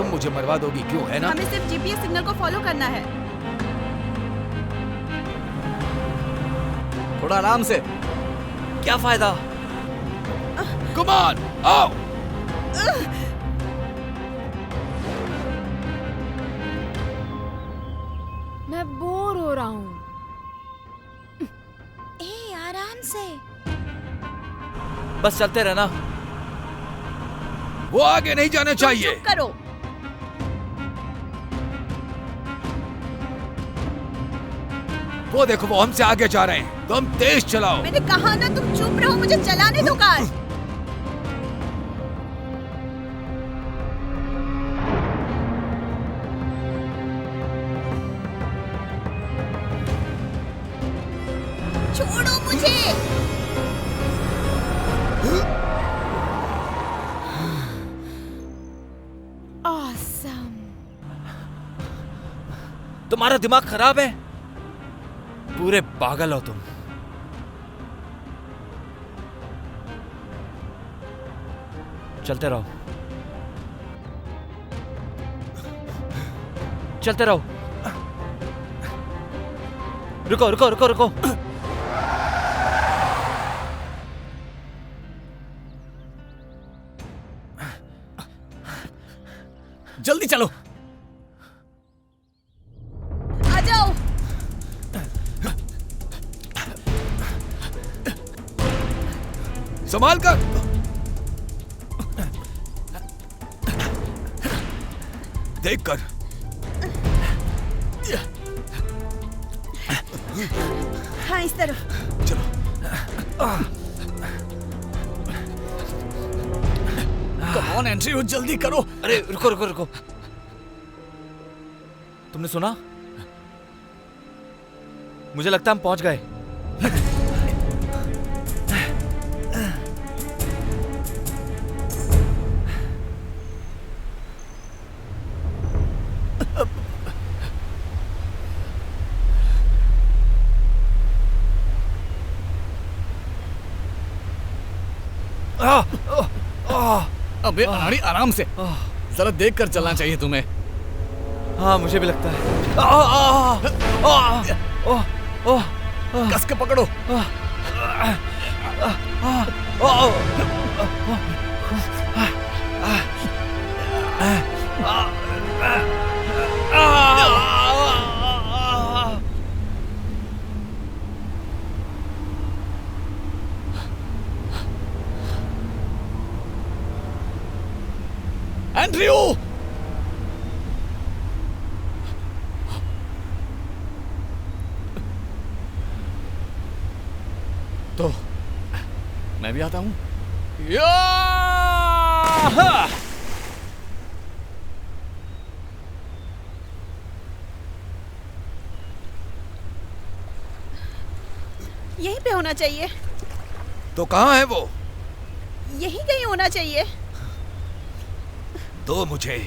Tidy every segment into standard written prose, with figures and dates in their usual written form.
मुझे मरवा दोगी, क्यों, है ना? हमें सिर्फ जीपीएस सिग्नल को फॉलो करना है। थोड़ा आराम से। क्या फायदा? कम ऑन, आओ। मैं बोर हो रहा हूँ। ए, आराम से। बस चलते रहना। वो आगे नहीं जाना चाहिए। चुप करो। वो देखो, वो हमसे आगे जा रहे हैं। तुम तेज चलाओ। मैंने कहा ना, तुम चुप रहो, मुझे चलाने दो कार। छोड़ो मुझे। Awesome. तुम्हारा दिमाग खराब है, पूरे पागल हो तुम। चलते रहो, चलते रहो। रुको रुको रुको रुको। जल्दी चलो। आ जाओ। संभाल कर। देख कर। हाँ, इस तरफ। चलो। कम ऑन एंड्रयू, जल्दी करो। अरे रुको रुको रुको। तुमने सुना? मुझे लगता है हम पहुंच गए। अबे अनाड़ी, आराम से। जरा देख कर चलना चाहिए तुम्हें। हाँ, मुझे भी लगता है। कस के पकड़ो। एंड्रयू! तो मैं भी आता हूं। यहीं पे होना चाहिए। तो कहाँ है वो? यहीं कहीं होना चाहिए। दो मुझे।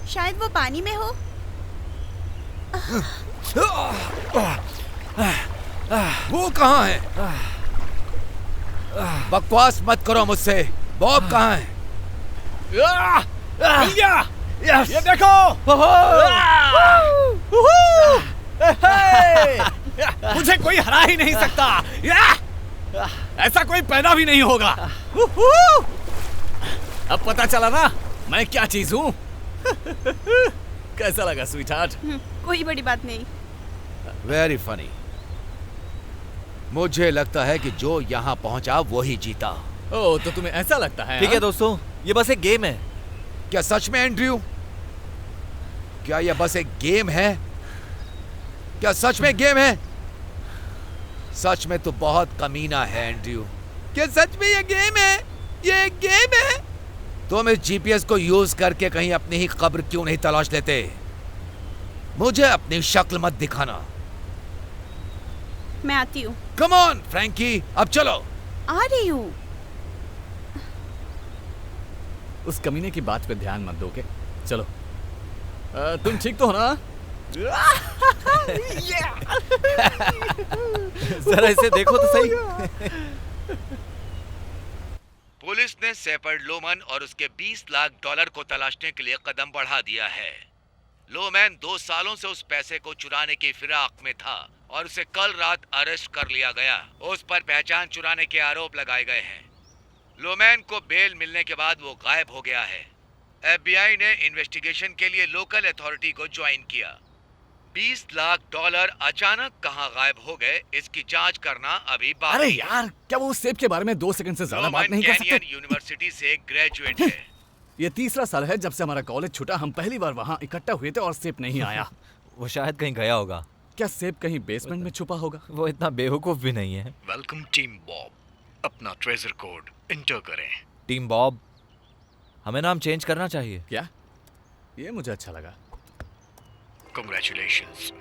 शायद वो पानी में हो। वो कहाँ है? बकवास मत करो मुझसे। बॉब कहाँ है? मिल गया। ये देखो। मुझे कोई हरा ही नहीं सकता। ऐसा कोई पैदा भी नहीं होगा। अब पता चला ना मैं क्या चीज हूँ। कैसा लगा स्वीट हार्ट? कोई बड़ी बात नहीं। Very funny. मुझे लगता है कि जो यहाँ पहुंचा वो ही जीता। ओह, तो तुम्हें ऐसा लगता है? ठीक है दोस्तों, ये बस एक गेम है। क्या सच में एंड्रयू? क्या यह बस एक गेम है? क्या सच में गेम है? सच में तो बहुत कमीना है एंड्रयू। क्या सच में ये गेम है? ये एक गेम है? तुम इस जीपीएस को यूज करके कहीं अपनी ही कब्र क्यों नहीं तलाश लेते? मुझे अपनी शक्ल मत दिखाना। मैं आती हूँ। कम ऑन फ्रैंकी, अब चलो। आ रही हूँ। उस कमीने की बात पे ध्यान मत दोगे। चलो। तुम ठीक तो हो ना? जरा इसे देखो तो सही। पुलिस ने शेपर्ड लोमन और उसके 20 लाख डॉलर को तलाशने के लिए कदम बढ़ा दिया है। लोमैन 2 सालों से उस पैसे को चुराने की फिराक में था और उसे कल रात अरेस्ट कर लिया गया। उस पर पहचान चुराने के आरोप लगाए गए हैं। लोमैन को बेल मिलने के बाद वो गायब हो गया है। FBI ने इन्वेस्टिगेशन के लिए लोकल अथॉरिटी को ज्वाइन किया। 20 लाख डॉलर अचानक कहां गायब हो गए, इसकी जांच करना अभी बाकी अरे है। यार, क्या वो सेब के बारे में 2 सेकंड से ज्यादा बात लोमन नहीं कर कैनियन सकते? यूनिवर्सिटी से ग्रेजुएट है। ये 3रा साल है जब से हमारा कॉलेज छूटा। हम पहली बार वहाँ इकट्ठा हुए थे और सेब नहीं आया। वो शायद कहीं गया होगा। क्या सेब कहीं बेसमेंट में छुपा होगा? वो इतना बेवकूफ भी नहीं है। Welcome team Bob. अपना ट्रेजर कोड इंटर करें। टीम बॉब, हमें नाम चेंज करना चाहिए। क्या? ये मुझे अच्छा लगा। कांग्रेचुलेशंस।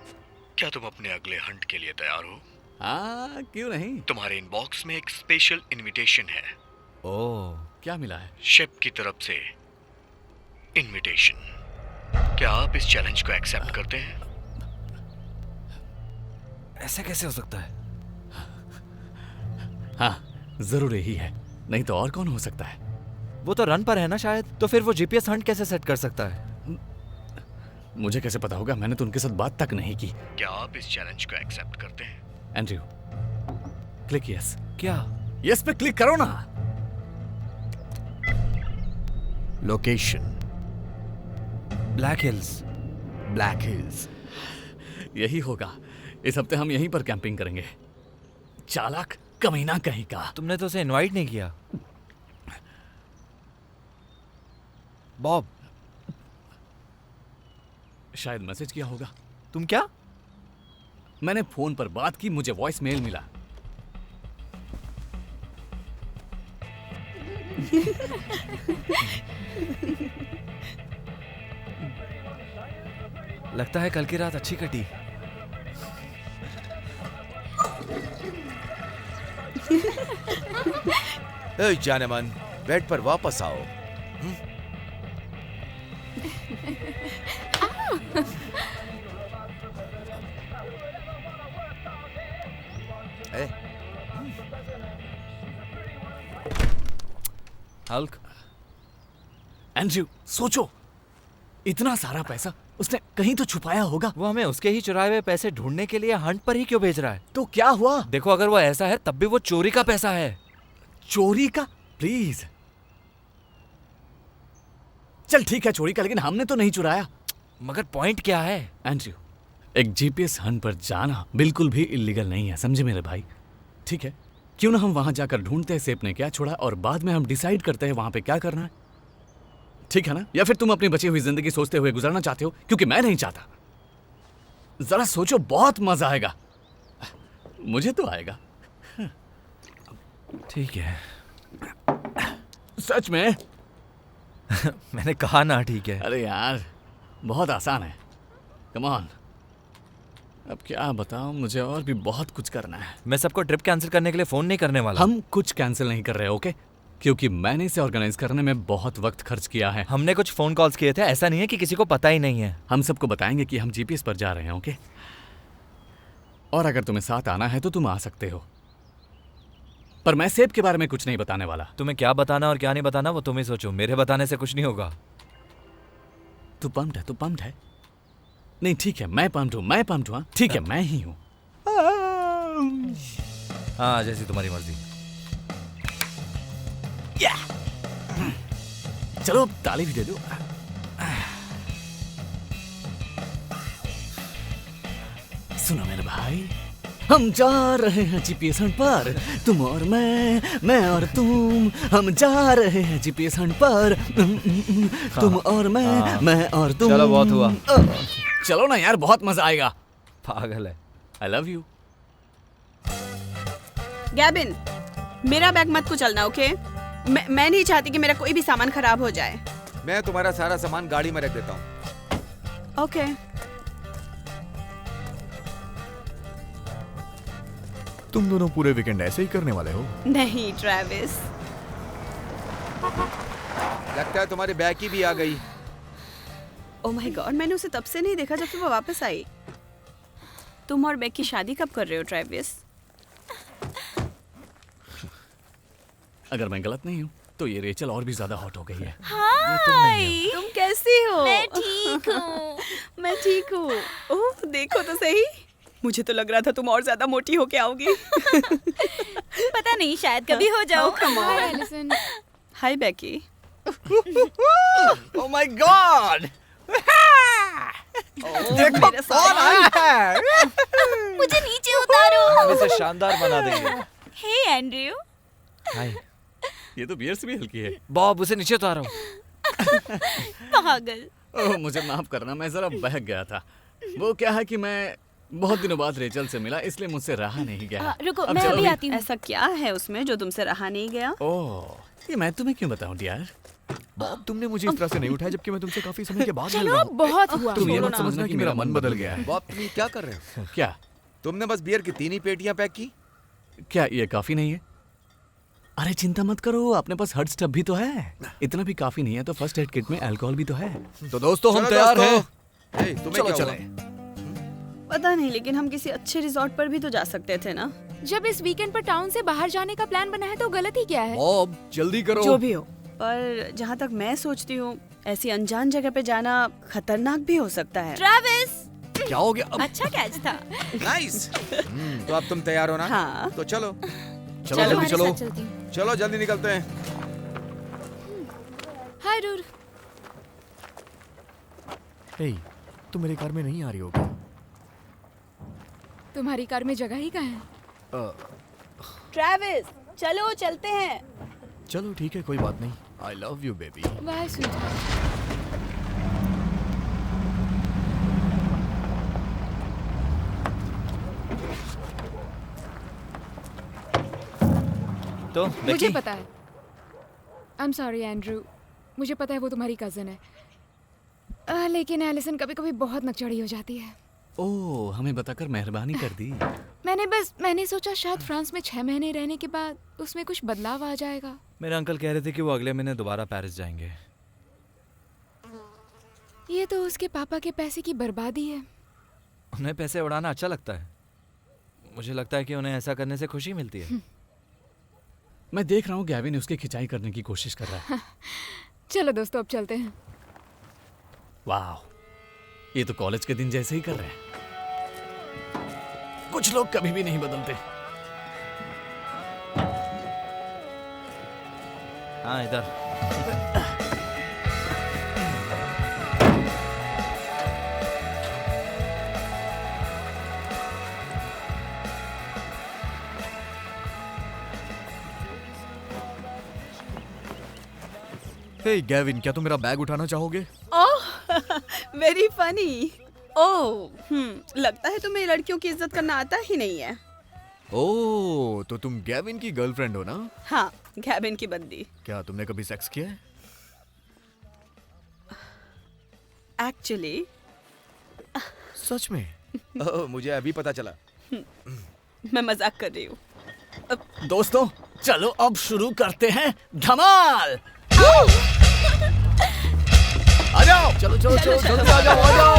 क्या तुम अपने अगले हंट के लिए तैयार हो? हाँ, क्यों नहीं? तुम्हारे इनबॉक्स में एक स्पेशल इनविटेशन है। ओह, क्या मिला है? शिप की तरफ से इनविटेशन। क्या आप इस चैलेंज को एक्सेप्ट करते हैं? ऐसा कैसे हो सकता है? हाँ, जरूर यही है। नहीं तो और कौन हो सकता है? वो तो रन पर है ना शायद। तो फिर वो जीपीएस हंट कैसे सेट कर सकता है? मुझे कैसे पता होगा? मैंने तो उनके साथ बात तक नहीं की। क्या आप इस चैलेंज को एक्सेप्ट करते हैं? Andrew, click yes. क्या? यस पे क्लिक करो ना। Location black hills. Black hills. यही होगा। इस हफ्ते हम यहीं पर कैंपिंग करेंगे। चालाक कमीना कहीं का। तुमने तो उसे इनवाइट नहीं किया। बॉब, शायद मैसेज किया होगा। तुम क्या? मैंने फोन पर बात की, मुझे वॉइस मेल मिला। लगता है कल की रात अच्छी कटी। ए जानमन, बेड पर वापस आओ। ए, हल्क, एंड्रयू, सोचो, इतना सारा पैसा उसने कहीं तो छुपाया होगा। वो हमें उसके ही चुराए हुए पैसे ढूंढने के लिए हंट पर ही क्यों भेज रहा है? तो क्या हुआ? देखो, अगर वो ऐसा है तब भी वो चोरी का पैसा है। चोरी का? प्लीज। चल ठीक है, चोरी का, लेकिन हमने तो नहीं चुराया। मगर पॉइंट क्या है? एंड्रयू, एक जीपीएस हंट पर जाना बिल्कुल भी इलीगल नहीं है, समझे मेरे भाई? ठीक है, क्यों ना हम वहां जाकर ढूंढते हैं सेब ने क्या छोड़ा और बाद में हम डिसाइड करते हैं वहां पे क्या करना है। ठीक है ना? या फिर तुम अपनी बची हुई जिंदगी सोचते हुए गुजारना चाहते हो? क्योंकि मैं नहीं चाहता। जरा सोचो, बहुत मजा आएगा। मुझे तो आएगा। ठीक है। सच में? मैंने कहा ना ठीक है। अरे यार, बहुत आसान है। Come on. अब क्या बताऊं, मुझे और भी बहुत कुछ करना है। मैं सबको ट्रिप कैंसिल करने के लिए फोन नहीं करने वाला। हम कुछ कैंसिल नहीं कर रहे, ओके? क्योंकि मैंने इसे ऑर्गेनाइज करने में बहुत वक्त खर्च किया है। हमने कुछ फोन कॉल्स किए थे, ऐसा नहीं है कि किसी को पता ही नहीं है। हम सबको बताएंगे कि हम जीपीएस पर जा रहे हैं, ओके? और अगर तुम्हें साथ आना है तो तुम आ सकते हो, पर मैं सेब के बारे में कुछ नहीं बताने वाला। तुम्हें क्या बताना और क्या नहीं बताना वो तुम ही सोचो। मेरे बताने से कुछ नहीं होगा। तू पम्प्ड है? तू पम्प्ड है? नहीं ठीक है, मैं पम्प्ड हूँ, मैं पम्प्ड हूँ। हाँ? ठीक है, मैं ही हूँ। हाँ, जैसी तुम्हारी मर्जी। चलो अब ताली भी दे दो। सुनो मेरे भाई, हम जा रहे हैं जीपीएस हंट पर, तुम और मैं और तुम। हम जा रहे हैं जीपीएस हंट पर, तुम और मैं और तुम। चलो, बहुत हुआ। चलो ना यार, बहुत मजा आएगा। पागल है। आई लव यू। गैबिन, मेरा बैग मत कुचलना, ओके? मैं नहीं चाहती कि मेरा कोई भी सामान खराब हो जाए। मैं तुम्हारा सारा सामान गाड़ी में रख देता हूँ। ओके। तुम दोनों पूरे वीकेंड ऐसे ही करने वाले हो? नहीं ट्रेविस। लगता है तुम्हारी बैग की भी आ गई। ओह माय गॉड, मैंने उसे तब से नहीं देखा जब से वो वापस आई। तुम और बैग की शादी कब कर रहे हो ट्रेविस? अगर मैं गलत नहीं हूँ तो ये रेचल और भी ज्यादा हॉट हो गई है। हाय, तुम कैसी हो? मैं ठीक हूँ। मैं ठीक हूँ। ओह, देखो तो सही। मुझे तो लग रहा था तुम और ज्यादा मोटी होके आओगी। पता नहीं, शायद कभी हो जाओ। Hi Alison. Hi Becky. Oh my god, देखो कौन आया। मुझे नीचे उतारो। हम इसे शानदार बना देंगे। हे एंड्रयू। हाय ये तो बियर से भी हल्की है। बॉब, उसे नीचे उतारो। पागल। ओह, मुझे माफ करना, मैं जरा बहक गया था। वो क्या है कि मैं बहुत दिनों बाद रेचल से मिला, इसलिए मुझसे रहा नहीं गया। रुको, अब मैं चलो अभी भी- आती हूँ। ऐसा क्या है उसमें जो तुमसे रहा नहीं गया? ओह, ये मैं तुम्हें क्यों बताऊं डियर? बॉब, तुमने मुझे इस तरह से नहीं उठाया जबकि मैं तुमसे काफी समय के बाद मिल चलो रहा अब हूँ। बहुत हुआ। तुम ये छोड़ो मत ना। समझना कि मेरा मन बदल गया है। बॉब, तुम ये क्या कर रहे हो? क्या? तुमने बस बियर की 3 ही पेटियां पैक की? क्या ये काफी नहीं है? अरे चिंता मत करो, अपने पास हर्ड स्टफ भी तो है। इतना भी काफी नहीं है तो फर्स्ट एड किट में अल्कोहल भी तो है। तो दोस्तों हम चलो तैयार दोस्तों। हैं। ए, तुम्हें चलो क्या हुआ? चलें। पता नहीं, लेकिन हम किसी अच्छे रिजॉर्ट पर भी तो जा सकते थे ना। जब इस वीकेंड पर टाउन से बाहर जाने का प्लान बना है तो गलत ही क्या है? बॉब, जल्दी करो। जो भी हो, पर जहाँ तक मैं सोचती हूँ, ऐसी अनजान जगह पे जाना खतरनाक भी हो सकता है। ट्रेविस, क्या हो गया अब? अच्छा कैच था। नाइस। तो अब तुम तैयार हो ना? हाँ। तो चलो चलो जल्दी तुम्हारे चलो। साथ चलती हूँ। चलो जल्दी निकलते हैं। हाय रूर। हे, तुम मेरी कार में नहीं आ रही होगी? तुम्हारी कार में जगह ही कहाँ है? ट्रेविस, चलो चलते हैं। चलो ठीक है, कोई बात नहीं। I love you baby. Bye sweet. तो मुझे बेकी, पता है। आई एम सॉरी एंड्रू, मुझे पता है वो तुम्हारी कजन है। लेकिन एलिसन कभी कभी बहुत नकचड़ी हो जाती है। ओह, हमें बताकर मेहरबानी कर दी। मैंने सोचा शायद फ्रांस में 6 महीने रहने के बाद उसमें कुछ बदलाव आ जाएगा। मेरे अंकल कह रहे थे कि वो अगले महीने दोबारा पेरिस जाएंगे। ये तो उसके पापा के पैसे की बर्बादी है। उन्हें पैसे उड़ाना अच्छा लगता है। मुझे लगता है कि उन्हें ऐसा करने से खुशी मिलती है। मैं देख रहा हूँ गैविन उसकी खिंचाई करने की कोशिश कर रहा है। चलो दोस्तों, अब चलते हैं। वाह, ये तो कॉलेज के दिन जैसे ही कर रहे हैं। कुछ लोग कभी भी नहीं बदलते। हाँ, इधर। हे गैविन, क्या तुम मेरा बैग उठाना चाहोगे? ओह, वेरी फनी। ओह, लगता है तुम्हें लड़कियों की इज्जत करना आता ही नहीं है। ओह, तो तुम गैविन की गर्लफ्रेंड हो ना? हाँ, गैबिन की बंदी। क्या तुमने कभी सेक्स किया है? एक्चुअली सच में? ओह, मुझे अभी पता चला। मैं मजाक कर रही हूँ। दोस्तों, चलो अब शुरू करते हैं धमाल। आ जाओ, चलो चलो चलो जल्दी आ जाओ, आ जाओ।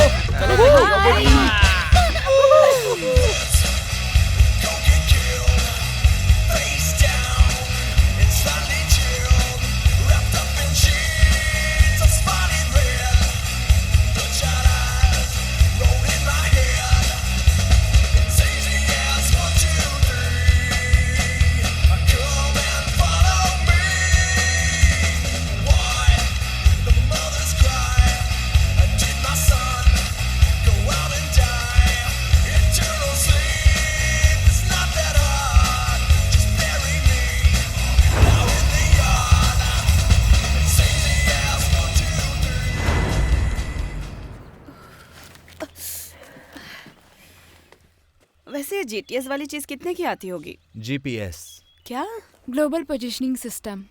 वैसे ये जीटीएस वाली चीज कितने की आती होगी? GPS। क्या? Global positioning system.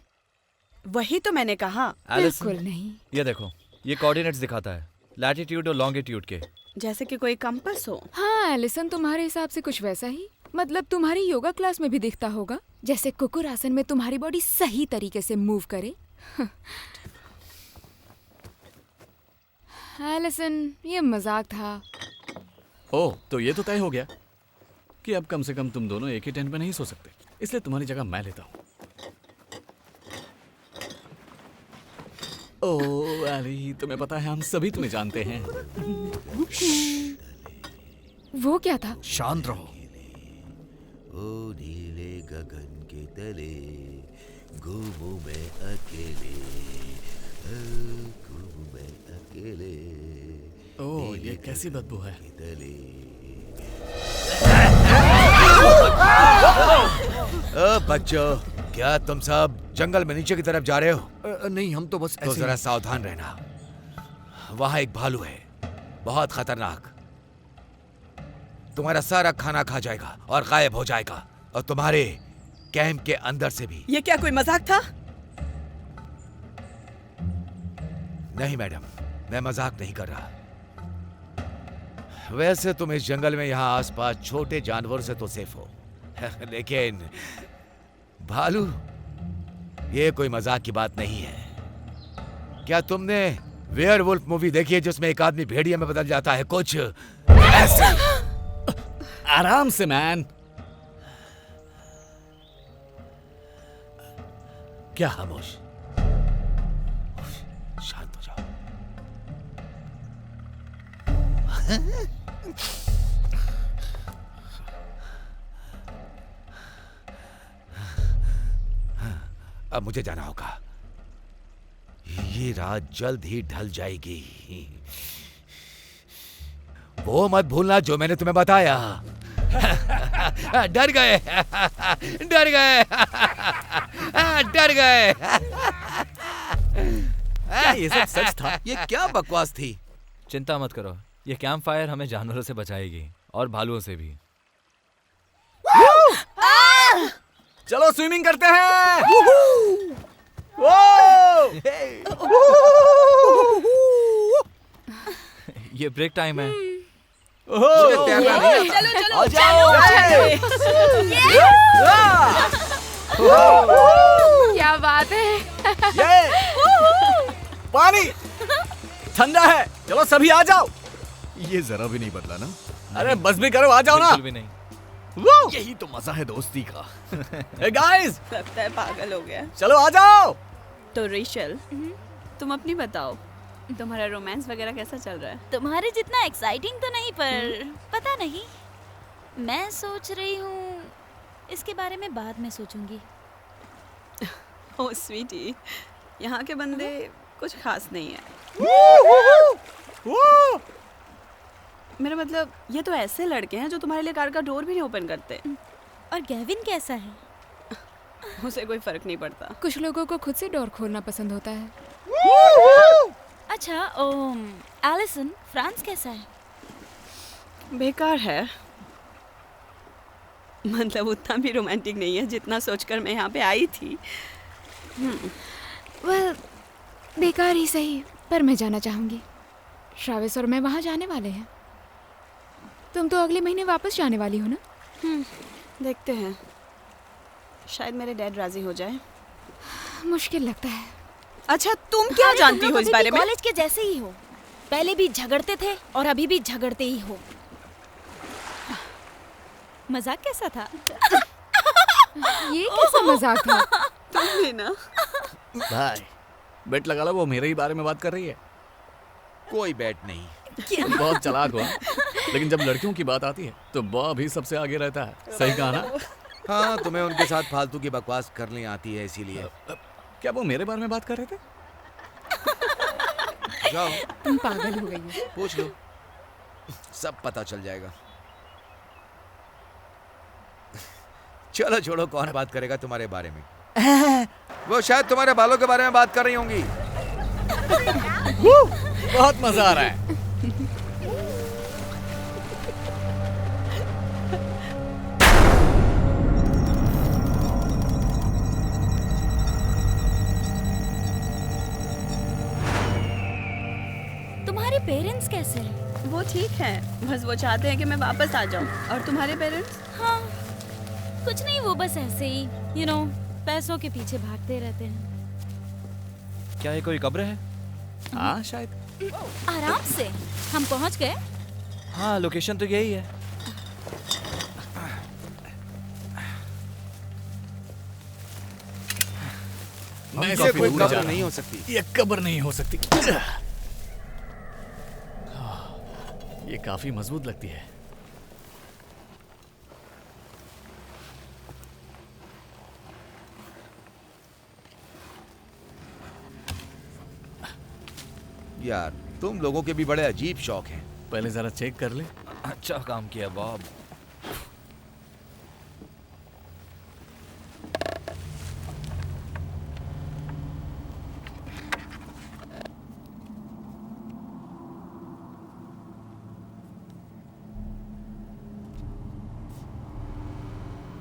वही तो मैंने कहा। बिल्कुल नहीं। ये देखो, ये कोऑर्डिनेट्स दिखाता है, लैटिट्यूड और लॉन्गिट्यूड के। जैसे कि कोई कंपास हो। हाँ एलिसन, तुम्हारे हिसाब से कुछ वैसा ही। मतलब तुम्हारी योगा क्लास में भी दिखता होगा, जैसे कुकुर आसन में तुम्हारी बॉडी सही तरीके से मूव करे। एलिसन, ये मजाक था। ओह, तो ये तो तय हो गया कि अब कम से कम तुम दोनों एक ही टेंट में नहीं सो सकते, इसलिए तुम्हारी जगह मैं लेता हूँ। ओह एली, तुम्हें पता है हम सभी तुम्हें जानते हैं। वो क्या था? शांत रहो। ओ नीले गगन के तले घूमूं मैं अकेले, घूमूं मैं अकेले। ओह, ये कैसी बदबू है? बच्चों, क्या तुम सब जंगल में नीचे की तरफ जा रहे हो? नहीं, हम तो बस तो ऐसे जरा ही- सावधान रहना। वहां एक भालू है, बहुत खतरनाक। तुम्हारा सारा खाना खा जाएगा और गायब हो जाएगा, और तुम्हारे कैंप के अंदर से भी। ये क्या कोई मजाक था? नहीं मैडम, मैं मजाक नहीं कर रहा। वैसे तुम इस जंगल में यहाँ आसपास छोटे जानवरों से तो सेफ हो, लेकिन भालू, ये कोई मजाक की बात नहीं है। क्या तुमने वेयरवुल्फ मूवी देखी है जिसमें एक आदमी भेड़िए में बदल जाता है? कुछ ऐसे। आराम से मैन। क्या? खामोश, शांत हो जाओ। अब मुझे जाना होगा। ये रात जल्द ही ढल जाएगी। वो मत भूलना जो मैंने तुम्हें बताया। डर गए, डर गए, डर गए। क्या ये सब सच था? ये क्या बकवास थी? चिंता मत करो, ये कैंप फायर हमें जानवरों से बचाएगी और भालुओं से भी। चलो स्विमिंग करते हैं। ये ब्रेक टाइम है। मुझे तैरना नहीं आता। चलो चलो चलो। क्या बात है। पानी ठंडा है, चलो सभी आ जाओ। ये जरा भी नहीं बदला ना। अरे बस भी करो, आ जाओ ना। बिल्कुल भी नहीं। यही तो मजा है दोस्ती का। Hey guys, लगता है पागल हो गया। चलो आ जाओ। तो रेचल, तुम अपनी बताओ, तुम्हारा रोमांस वगैरह कैसा चल रहा है? तुम्हारे जितना एक्साइटिंग तो नहीं, पर पता नहीं, मैं सोच रही हूँ इसके बारे में बाद में सोचूंगी। ओह स्वीटी, यहाँ के बंदे कुछ खास नहीं है। मेरा मतलब, ये तो ऐसे लड़के हैं जो तुम्हारे लिए कार का डोर भी नहीं ओपन करते। और गेविन कैसा है? उसे कोई फर्क नहीं पड़ता। कुछ लोगों को खुद से डोर खोलना पसंद होता है। अच्छा, एलिसन, फ्रांस कैसा है? बेकार है। मतलब उतना भी रोमांटिक नहीं है जितना सोचकर मैं यहाँ पे आई थी। वेल, बेकार ही सही, पर मैं जाना चाहूंगी। ट्रैविस और मैं वहाँ जाने वाले हैं। तुम तो अगले महीने वापस जाने वाली हो ना? देखते हैं, शायद मेरे डैड राजी हो जाए। मुश्किल लगता है। अच्छा, तुम क्या जानती हो इस बारे में? कॉलेज के जैसे ही हो, पहले भी झगड़ते थे और अभी भी झगड़ते ही हो। मजाक कैसा था? ये कैसा मजाक था? तुम भी ना। भाई, बेट लगा लो, वो मेरे ही बारे में बात कर रही है। कोई बैट नहीं। तुम बहुत चालाक हो, लेकिन जब लड़कियों की बात आती है तो बॉब ही सबसे आगे रहता है। सही कहा ना? हाँ, तुम्हें उनके साथ फालतू की बकवास करनी आती है, इसीलिए। क्या वो मेरे बारे में बात कर रहे थे? जाओ, तुम पागल हो गई हो। पूछ लो, सब पता चल जाएगा। चलो छोड़ो, कौन बात करेगा तुम्हारे बारे में? वो शायद तुम्हारे बालों के बारे में बात कर रही होंगी। बहुत मजा आ रहा है। तुम्हारे पेरेंट्स कैसे हैं? वो ठीक है, बस वो चाहते हैं कि मैं वापस आ जाऊं। और तुम्हारे पेरेंट्स? हाँ, कुछ नहीं, वो बस ऐसे ही पैसों के पीछे भागते रहते हैं। क्या ये कोई कब्र है? हाँ शायद। आराम से, हम पहुंच गए। हाँ, लोकेशन तो यही है। मैं इसे काफी कोई दूर जा कब्र रहा नहीं हूं। हो सकती। ये कब्र नहीं हो सकती। ये काफी मजबूत लगती है। यार तुम लोगों के भी बड़े अजीब शौक हैं। पहले जरा चेक कर ले। अच्छा काम किया Bob.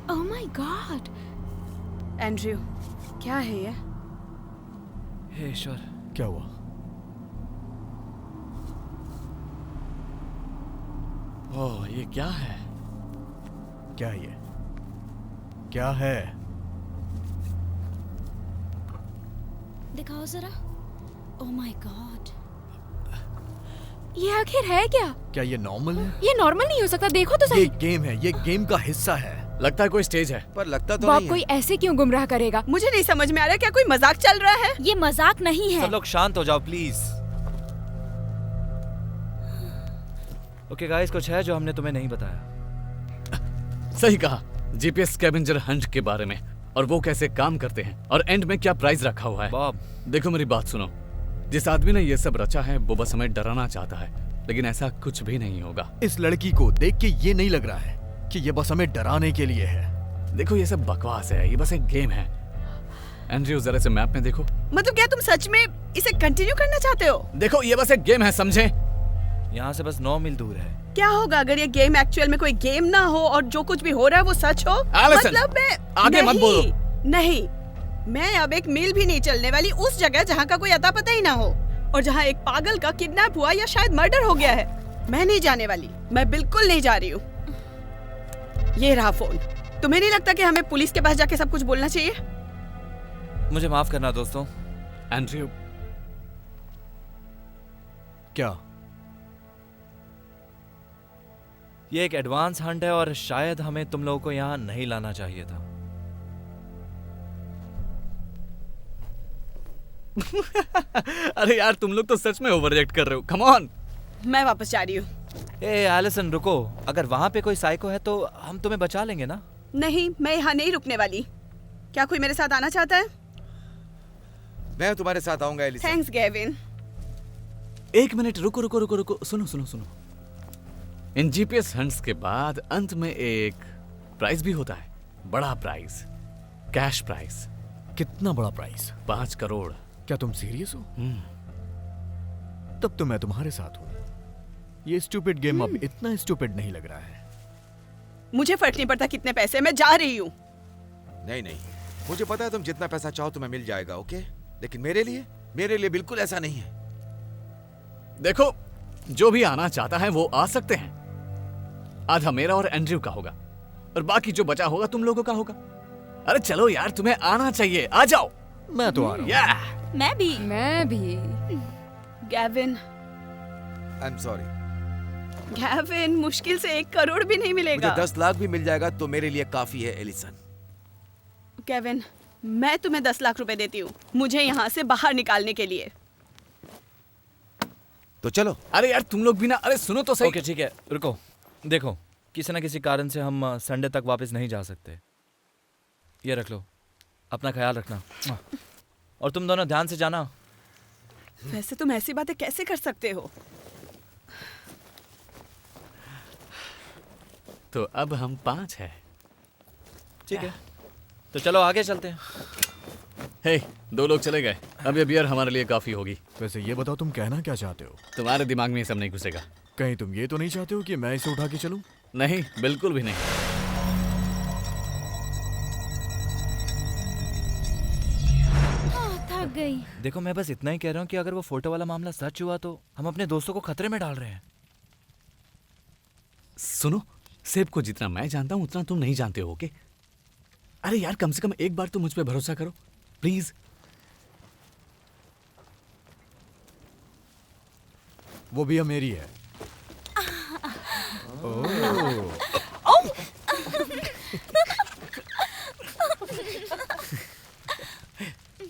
Oh my God Andrew, क्या है ये? हे ईश्वर, क्या हुआ? ओह, ये क्या है? क्या है ये? क्या है? दिखाओ जरा। ओह माय गॉड, ये आखिर है क्या? क्या ये नॉर्मल है? ये नॉर्मल नहीं हो सकता, देखो तो ये सही। गेम है, ये गेम का हिस्सा है। लगता है कोई स्टेज है। पर लगता तो बॉब नहीं कोई है। ऐसे क्यों गुमराह करेगा? मुझे नहीं समझ में आ रहा, क्या कोई मजाक चल रहा है? ये मजाक नहीं है। सब लोग शांत हो जाओ प्लीज। ओके गाइस, कुछ है जो हमने तुम्हें नहीं बताया। सही कहा। जीपीएस स्कैवेंजर हंट के बारे में, और वो कैसे काम करते हैं, और एंड में क्या प्राइज रखा हुआ है। बॉब, देखो मेरी बात सुनो। जिस आदमी ने ये सब रचा है वो बस हमें डराना चाहता है, लेकिन ऐसा कुछ भी नहीं होगा। इस लड़की को देख के ये नहीं लग रहा है कि ये बस हमें डराने के लिए है। देखो ये सब बकवास है, ये बस एक गेम है। एंड्रयू जरा से मैप में देखो। मतलब क्या तुम सच में इसे कंटिन्यू करना चाहते हो? देखो ये बस एक गेम है, समझे? यहाँ से बस 9 मील दूर है। क्या होगा अगर ये गेम एक्चुअल में कोई गेम ना हो और जो कुछ भी हो रहा है वो सच हो? एलिसन, मतलब मैं आगे मत नहीं, बोलो। नहीं, मैं अब एक मील भी नहीं चलने वाली उस जगह जहाँ का कोई अता पता ही ना हो, और जहाँ एक पागल का किडनैप हुआ या शायद मर्डर हो गया है। मैं नहीं जाने वाली, मैं बिल्कुल नहीं जा रही हूँ। ये रहा फोन। तुम्हें नहीं लगता कि हमें पुलिस के पास जाके सब कुछ बोलना चाहिए? मुझे माफ करना दोस्तों। एंड्रयू, क्या? ये एक एडवांस हंट है और शायद हमें तुम लोगों को यहाँ नहीं लाना चाहिए था। अरे यार तुम लोग तो सच में ओवर रिएक्ट कर रहे हो। Come on. मैं वापस जा रही हूँ। ए एलिसन रुको, अगर वहां पे कोई साइको है तो हम तुम्हें बचा लेंगे ना। नहीं, मैं यहाँ नहीं रुकने वाली। क्या कोई मेरे साथ आना चाहता है? मैं तुम्हारे साथ आऊंगा एलिसा। Thanks Gavin. एक मिनट, रुको रुको रुको रुको, सुनो सुनो सुनो। इन जीपीएस हंट्स के बाद अंत में एक प्राइज भी होता है, बड़ा प्राइज, कैश प्राइज। कितना बड़ा प्राइस? 5 करोड़। क्या तुम सीरियस हो? तब तो मैं तुम्हारे साथ हूँ। ये स्टूपिड गेम अब इतना स्टूपिड नहीं लग रहा है। मुझे फर्क नहीं पड़ता कितने पैसे, मैं जा रही हूँ। नहीं नहीं, मुझे पता है तुम जितना पैसा चाहो तुम्हें मिल जाएगा, ओके? लेकिन मेरे लिए बिल्कुल ऐसा नहीं है। देखो, जो भी आना चाहता है वो आ सकते हैं। आधा मेरा और एंड्रयू का होगा, और बाकी जो बचा होगा तुम लोगों का होगा। अरे चलो यार, तुम्हें आना चाहिए, आ जाओ। मैं तो आ रहा हूँ। या मैं भी। मैं भी। Gavin, I am sorry. Gavin, मुश्किल से 1 करोड़ भी नहीं मुझे मिलेगा। 10 लाख भी मिल जाएगा तो मेरे लिए काफी है एलिसन। गैविन, मैं तुम्हें 10 लाख रुपए देती हूँ मुझे यहाँ से बाहर निकालने के लिए। तो चलो। अरे यार तुम लोग भी ना, अरे सुनो तो सही। ओके ठीक है, रुको। देखो, किसी ना किसी कारण से हम संडे तक वापस नहीं जा सकते। ये रख लो, अपना ख्याल रखना, और तुम दोनों ध्यान से जाना। वैसे तुम ऐसी बातें कैसे कर सकते हो? तो अब हम 5 हैं। ठीक है, तो चलो आगे चलते हैं। हे, 2 लोग चले गए, अब ये बियर हमारे लिए काफी होगी। वैसे ये बताओ, तुम कहना क्या चाहते हो? तुम्हारे दिमाग में ये सब नहीं घुसेगा। कहीं तुम ये तो नहीं चाहते हो कि मैं इसे उठा के चलूं? नहीं, बिल्कुल भी नहीं। थक गई। देखो, मैं बस इतना ही कह रहा हूँ कि अगर वो फोटो वाला मामला सच हुआ तो हम अपने दोस्तों को खतरे में डाल रहे हैं। सुनो, सेब को जितना मैं जानता हूं उतना तुम नहीं जानते हो, ओके? अरे यार, कम से कम एक बार तो मुझ पे भरोसा करो, प्लीज। वो भी मेरी है। ओह,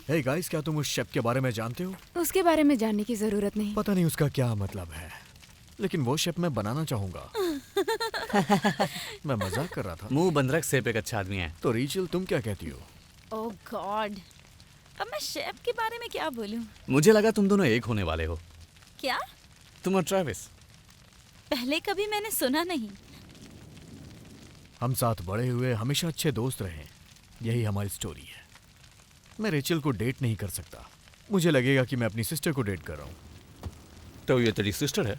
हे गाइस, क्या तुम उस शेफ के बारे में जानते हो? उसके बारे में जानने की जरूरत नहीं। पता नहीं उसका क्या मतलब है, लेकिन वो शेफ मैं बनाना चाहूंगा। मैं मजाक कर रहा था। मुंह बंद रख, सेप एक अच्छा आदमी है। तो रीचल, तुम क्या कहती हो? ओह गॉड, अब मैं शेफ के बारे में क्या बोलूं? मुझे लगा तुम दोनों एक होने वाले हो, क्या? तुम और ट्रेविस। पहले कभी मैंने सुना नहीं। हम साथ बड़े हुए, हमेशा अच्छे दोस्त रहे, यही हमारी स्टोरी है। मैं रेचल को डेट नहीं कर सकता, मुझे लगेगा कि मैं अपनी सिस्टर को डेट कर रहा हूँ। तो ये तेरी सिस्टर है?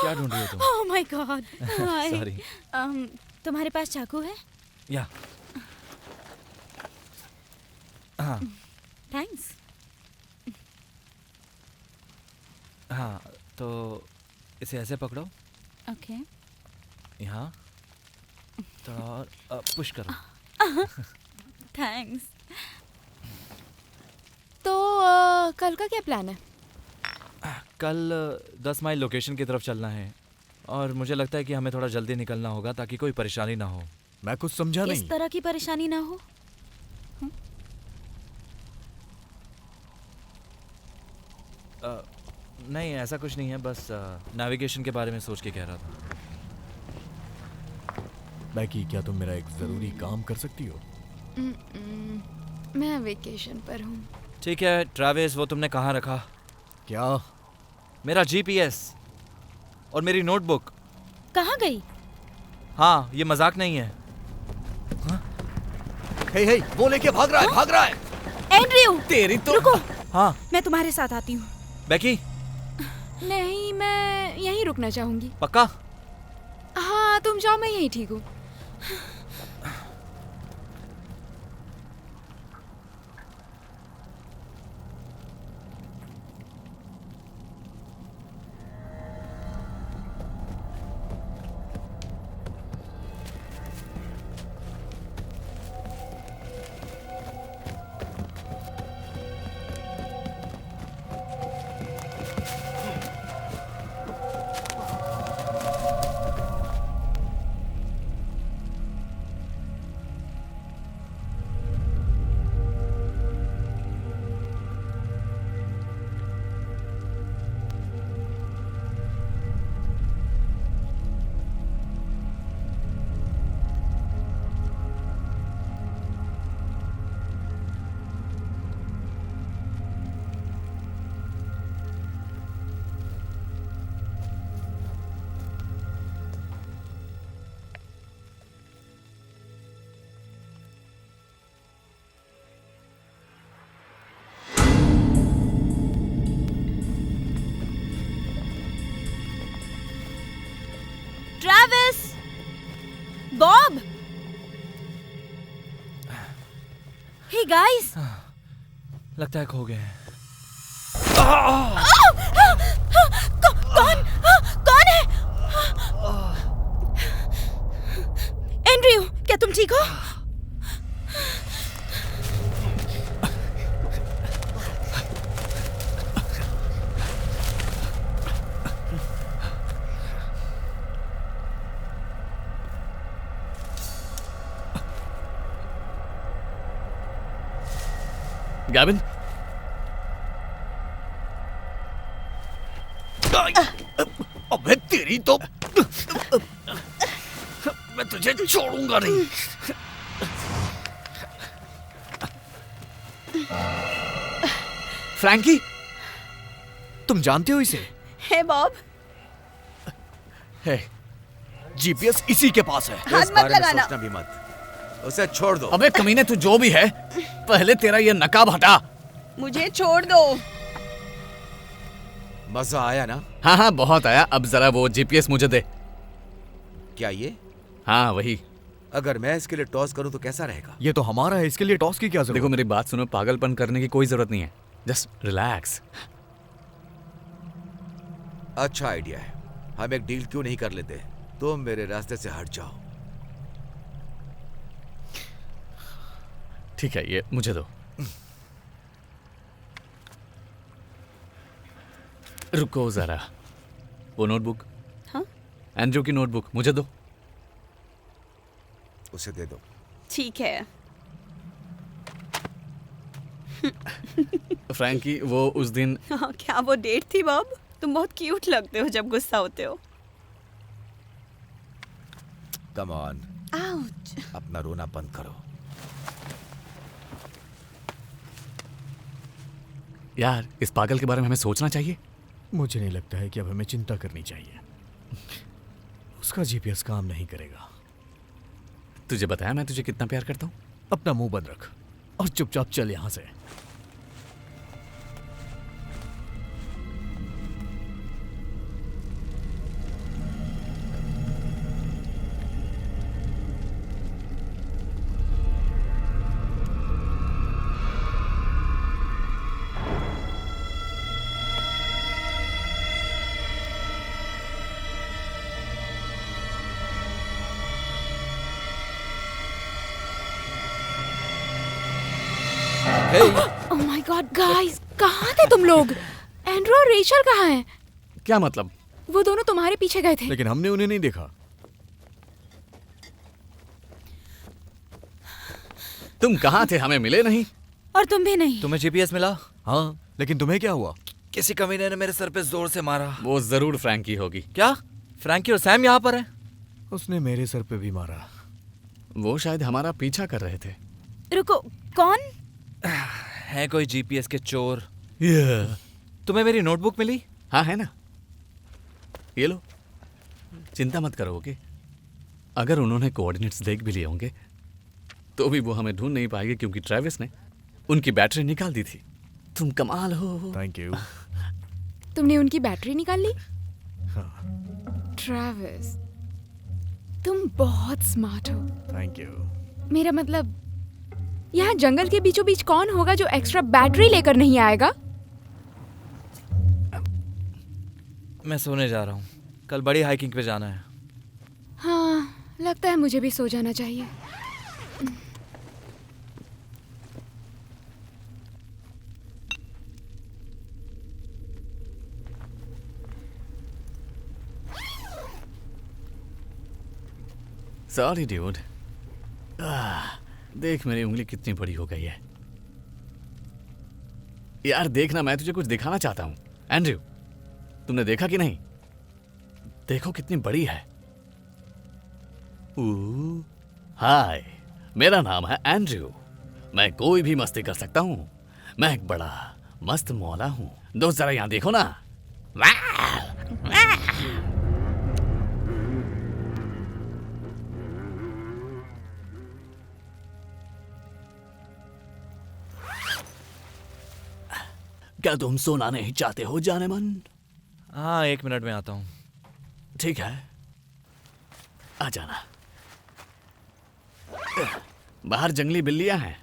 क्या ढूंढ रही हो तुम? ओह माय गॉड, हाय। सॉरी। तुम्हारे पास चाकू है? या हाँ थैंक्स। हाँ, तो इसे ऐसे पकड़ो, ओके। यहाँ थोड़ा और पुश करो। थैंक्स। तो कल का क्या प्लान है? कल 10 माइल लोकेशन की तरफ चलना है और मुझे लगता है कि हमें थोड़ा जल्दी निकलना होगा ताकि कोई परेशानी ना हो। मैं कुछ समझा किस नहीं। तरह की परेशानी ना हो? नहीं, ऐसा कुछ नहीं है, बस नेविगेशन के बारे में सोच के कह रहा था। बैकी, क्या तुम मेरा एक जरूरी काम कर सकती हो? मैं वेकेशन पर हूँ। ठीक है ट्रैविस, वो तुमने कहाँ रखा? क्या? मेरा जीपीएस और मेरी नोटबुक। कहाँ गई? हाँ, ये मजाक नहीं है। हे, वो लेके भाग रहा है, भाग रहा है। एंड्रयू, तेरी तो रुको, हाँ मैं तुम्हारे साथ आती हूँ। बेकी, नहीं, मैं यहीं रुकना चाहूंगी। पक्का? हाँ, तुम जाओ, मैं यहीं ठीक हूँ। ट्रैविस, बॉब, हे गाइस, लगता है खो गए हैं। कौन है? एंड्रयू, क्या तुम ठीक हो? गैविन, अबे तेरी तो, मैं तुझे छोड़ूंगा नहीं। फ्रैंकी, तुम जानते हो इसे? हे बॉब, है, जीपीएस इसी के पास है। हाथ इस मत बारे में लगाना। सोचना भी मत, उसे छोड़ दो। अबे कमीने, तू जो भी है, पहले तेरा ये नकाब हटा। मुझे छोड़ दो। मजा आया ना? हाँ हाँ, बहुत आया। अब जरा वो जीपीएस मुझे दे। क्या ये? हाँ वही। अगर मैं इसके लिए टॉस करूं तो कैसा रहेगा? ये तो हमारा है, इसके लिए टॉस की क्या जरूरत? देखो मेरी बात सुनो, पागलपन करने की कोई जरूरत नहीं है। Just relax. अच्छा आइडिया है, हम एक डील क्यों नहीं कर लेते? तुम मेरे रास्ते से हट जाओ। ठीक है, ये मुझे दो। रुको जरा, वो नोटबुक। हाँ? एंड्रू की नोटबुक मुझे दो। उसे दे दो। ठीक है। फ्रैंकी, वो उस दिन हाँ, क्या वो डेट थी बॉब? तुम बहुत क्यूट लगते हो जब गुस्सा होते हो। Come on, ouch. अपना रोना बंद करो। यार, इस पागल के बारे में हमें सोचना चाहिए। मुझे नहीं लगता है कि अब हमें चिंता करनी चाहिए। उसका जीपीएस काम नहीं करेगा। तुझे बताया मैं तुझे कितना प्यार करता हूँ। अपना मुंह बंद रख और चुपचाप चल यहां से। ओह माय गॉड गाइस, कहाँ थे तुम लोग? एंड्रू और रेचल कहाँ हैं? क्या मतलब? वो दोनों तुम्हारे पीछे गए थे। लेकिन हमने उन्हें नहीं देखा। तुम कहाँ थे? हमें मिले नहीं। और तुम भी नहीं। तुम्हें जीपीएस मिला? हाँ, लेकिन तुम्हें क्या हुआ? किसी कमीने ने मेरे सर पे जोर से मारा। वो जरूर फ्रैंकी होगी। क्या? फ्रैंकी और सैम यहाँ पर है? उसने मेरे सर पे भी मारा। वो शायद हमारा पीछा कर रहे थे। रुको, कौन? है कोई जीपीएस के चोर? yeah. तुम्हें मेरी नोटबुक मिली? हाँ, है ना, ये लो। चिंता मत करो, ओके? अगर उन्होंने कोऑर्डिनेट्स देख भी लिए होंगे तो भी वो हमें ढूंढ नहीं पाएंगे, क्योंकि ट्रेविस ने उनकी बैटरी निकाल दी थी। तुम कमाल हो। Thank you. तुमने उनकी बैटरी निकाल ली? हाँ, ट्रेविस, तुम बहुत स्मार्ट हो। Thank you. मेरा मतलब, यहाँ जंगल के बीचों बीच कौन होगा जो एक्स्ट्रा बैटरी लेकर नहीं आएगा? मैं सोने जा रहा हूँ, कल बड़ी हाइकिंग पे जाना है। हाँ, लगता है मुझे भी सो जाना चाहिए। Sorry dude. देख मेरी उंगली कितनी बड़ी हो गई है। यार देखना, मैं तुझे कुछ दिखाना चाहता हूँ। एंड्रयू, तुमने देखा कि नहीं? देखो कितनी बड़ी है। हाय, मेरा नाम है एंड्रयू। मैं कोई भी मस्ती कर सकता हूँ। मैं एक बड़ा मस्त मौला हूँ। दोस्त जरा यहाँ देखो ना। क्या तुम सोना नहीं चाहते हो जाने मन? हाँ, 1 मिनट में आता हूँ। ठीक है, आ जाना। बाहर जंगली बिल्लियां हैं।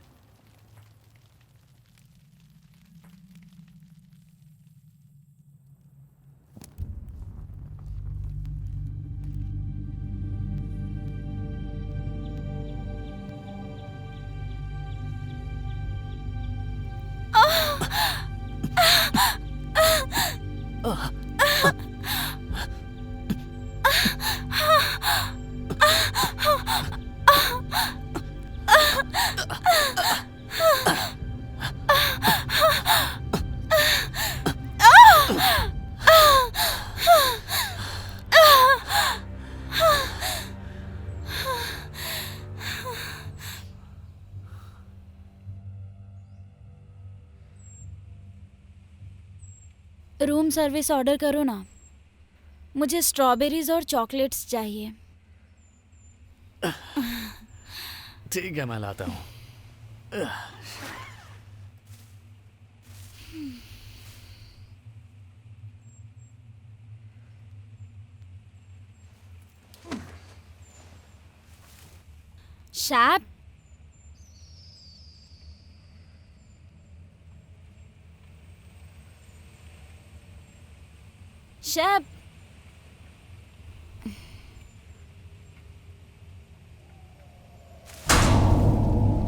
रूम सर्विस ऑर्डर करो ना। मुझे स्ट्रॉबेरीज और चॉकलेट्स चाहिए। ठीक है, मैं लाता हूँ। शैप, शैब,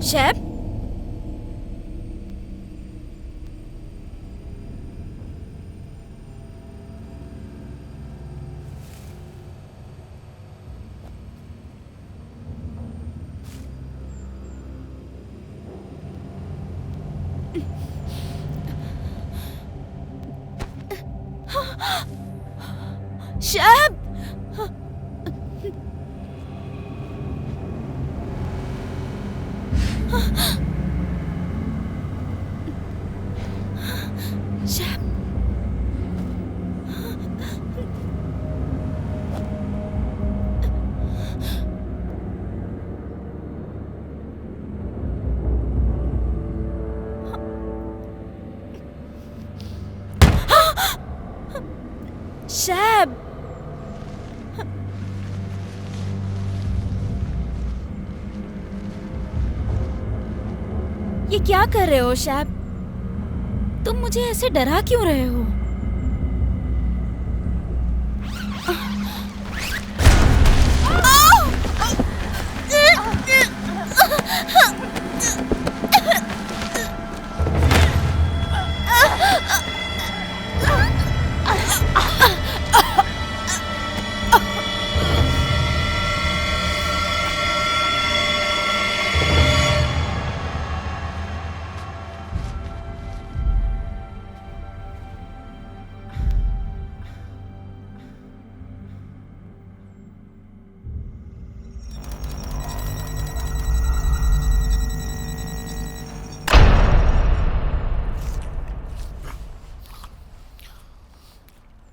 शैब, शैब, शैब, शैब, ये क्या कर रहे हो शैब? तुम मुझे ऐसे डरा क्यों रहे हो?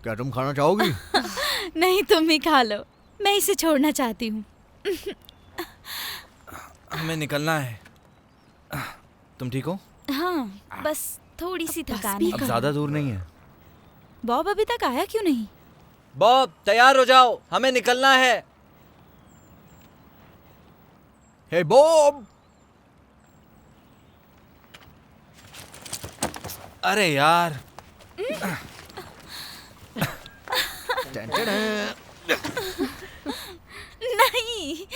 क्या तुम खाना चाहोगी? नहीं, तुम ही खा लो, मैं इसे छोड़ना चाहती हूँ। हमें निकलना है। तुम ठीक हो? हाँ, बस थोड़ी सी थकान है। अब ज्यादा दूर नहीं है। बॉब अभी तक आया क्यों नहीं? बॉब, तैयार हो जाओ, हमें निकलना है। Hey Bob! अरे यार, नहीं।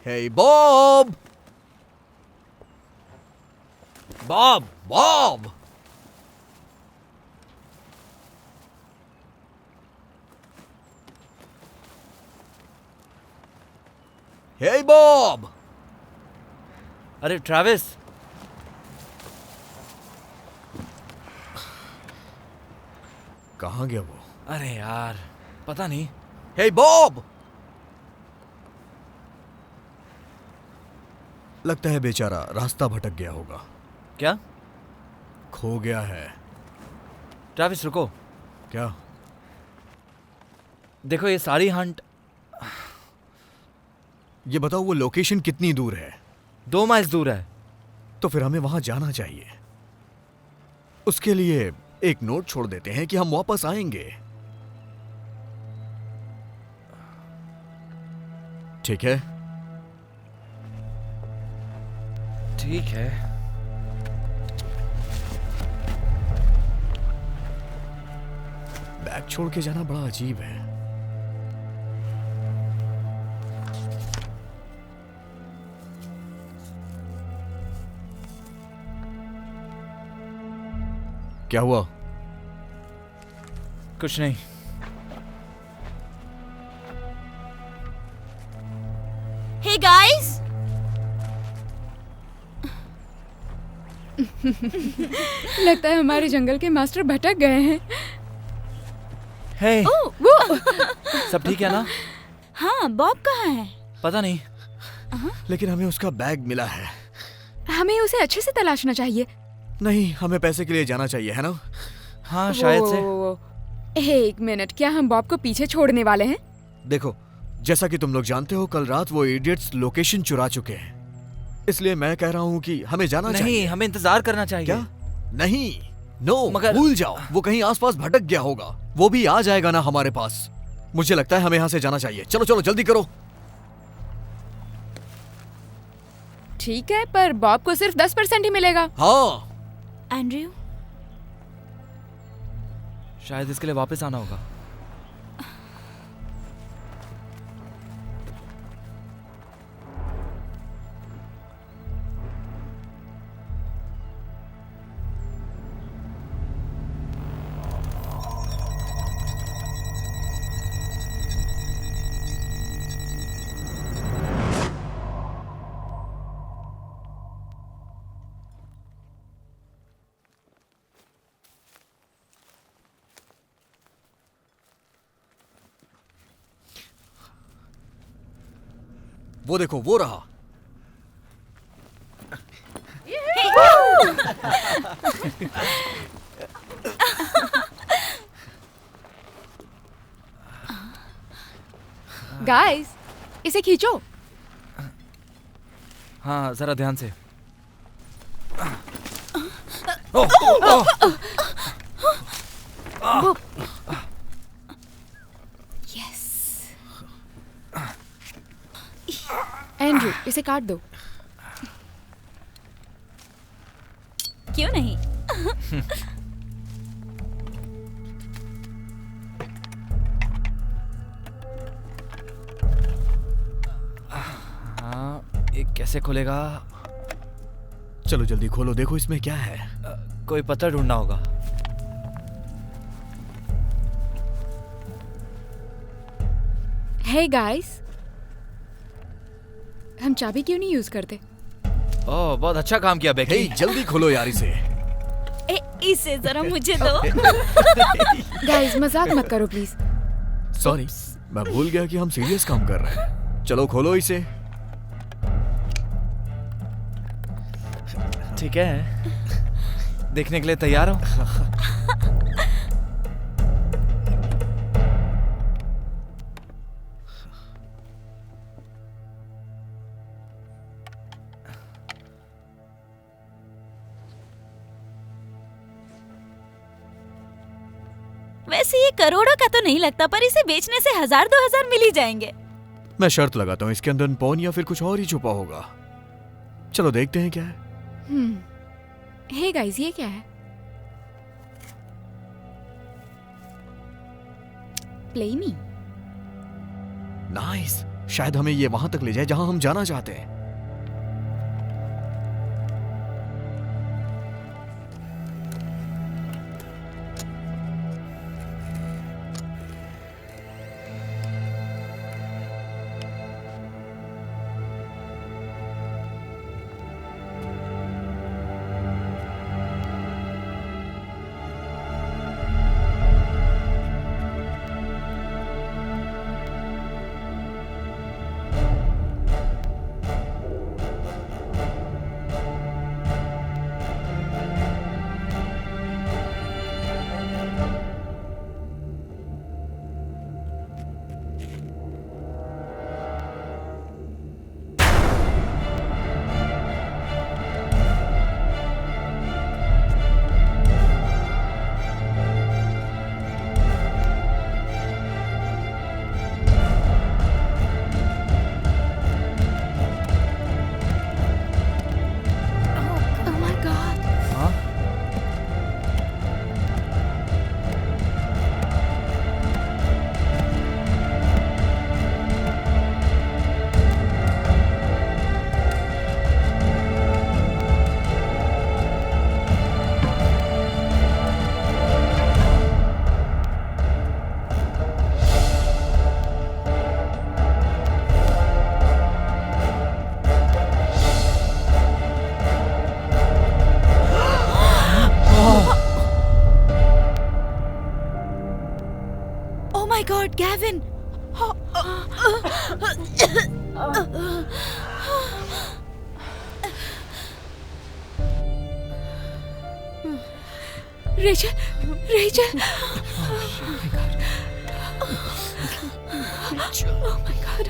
Hey Bob! Bob, Bob! Hey Bob! अरे ट्रैविस, कहाँ गया वो? अरे यार, पता नहीं। Hey Bob! लगता है बेचारा रास्ता भटक गया होगा। क्या? खो गया है। ट्रैविस रुको, क्या? देखो ये सारी हंट ये बताओ वो लोकेशन कितनी दूर है? 2 माइल दूर है। तो फिर हमें वहां जाना चाहिए। उसके लिए एक नोट छोड़ देते हैं कि हम वापस आएंगे। ठीक है? ठीक है। बैग छोड़ के जाना बड़ा अजीब है। क्या हुआ? कुछ नहीं। हे गाइस, लगता है हमारे जंगल के मास्टर भटक गए हैं। हे, वो सब ठीक है ना? हाँ, बॉब कहाँ है? पता नहीं। लेकिन हमें उसका बैग मिला है। हमें उसे अच्छे से तलाशना चाहिए। नहीं, हमें पैसे के लिए जाना चाहिए, है ना? हाँ शायद से। एक मिनट, क्या हम बॉब को पीछे छोड़ने वाले हैं? देखो, जैसा कि तुम लोग जानते हो, कल रात वो इडियट्स लोकेशन चुरा चुके हैं। इसलिए मैं कह रहा हूँ कि हमें जाना चाहिए। नहीं, हमें इंतजार करना चाहिए। क्या? नहीं, नो, मगर भूल जाओ। वो कहीं आसपास भटक गया होगा। वो भी आ जाएगा ना हमारे पास। मुझे लगता है हमें यहाँ से जाना चाहिए। चलो चलो, जल्दी करो। ठीक है, पर बॉब को सिर्फ 10% ही मिलेगा। हाँ। एंड्रयू, शायद इसके लिए वापस आना होगा। वो देखो, वो रहा। गाइस, इसे खींचो। हाँ, जरा ध्यान से। एंड्रू, इसे काट दो। क्यों नहीं? हाँ, ये कैसे खुलेगा? चलो जल्दी खोलो, देखो इसमें क्या है। कोई पत्थर ढूंढना होगा। हे गाइस, हम चाबी क्यों नहीं यूज करते? ओह, बहुत अच्छा काम किया बेकी। हे, जल्दी खोलो यार इसे। इसे जरा मुझे दो। गाइस, मजाक मत करो प्लीज। सॉरी, मैं भूल गया कि हम सीरियस काम कर रहे हैं। चलो खोलो इसे। ठीक है, देखने के लिए तैयार हो? वैसे ये करोड़ों का तो नहीं लगता, पर इसे बेचने से 1000-2000 मिल ही जाएंगे। मैं शर्त लगाता हूँ इसके अंदर पॉन या फिर कुछ और ही छुपा होगा। चलो देखते हैं क्या है। हे गाइस, ये क्या है? प्ले मी। नाइस, शायद हमें ये वहां तक ले जाए जहां हम जाना चाहते हैं। my God, Gavin! Rachel! Rachel! Oh my God!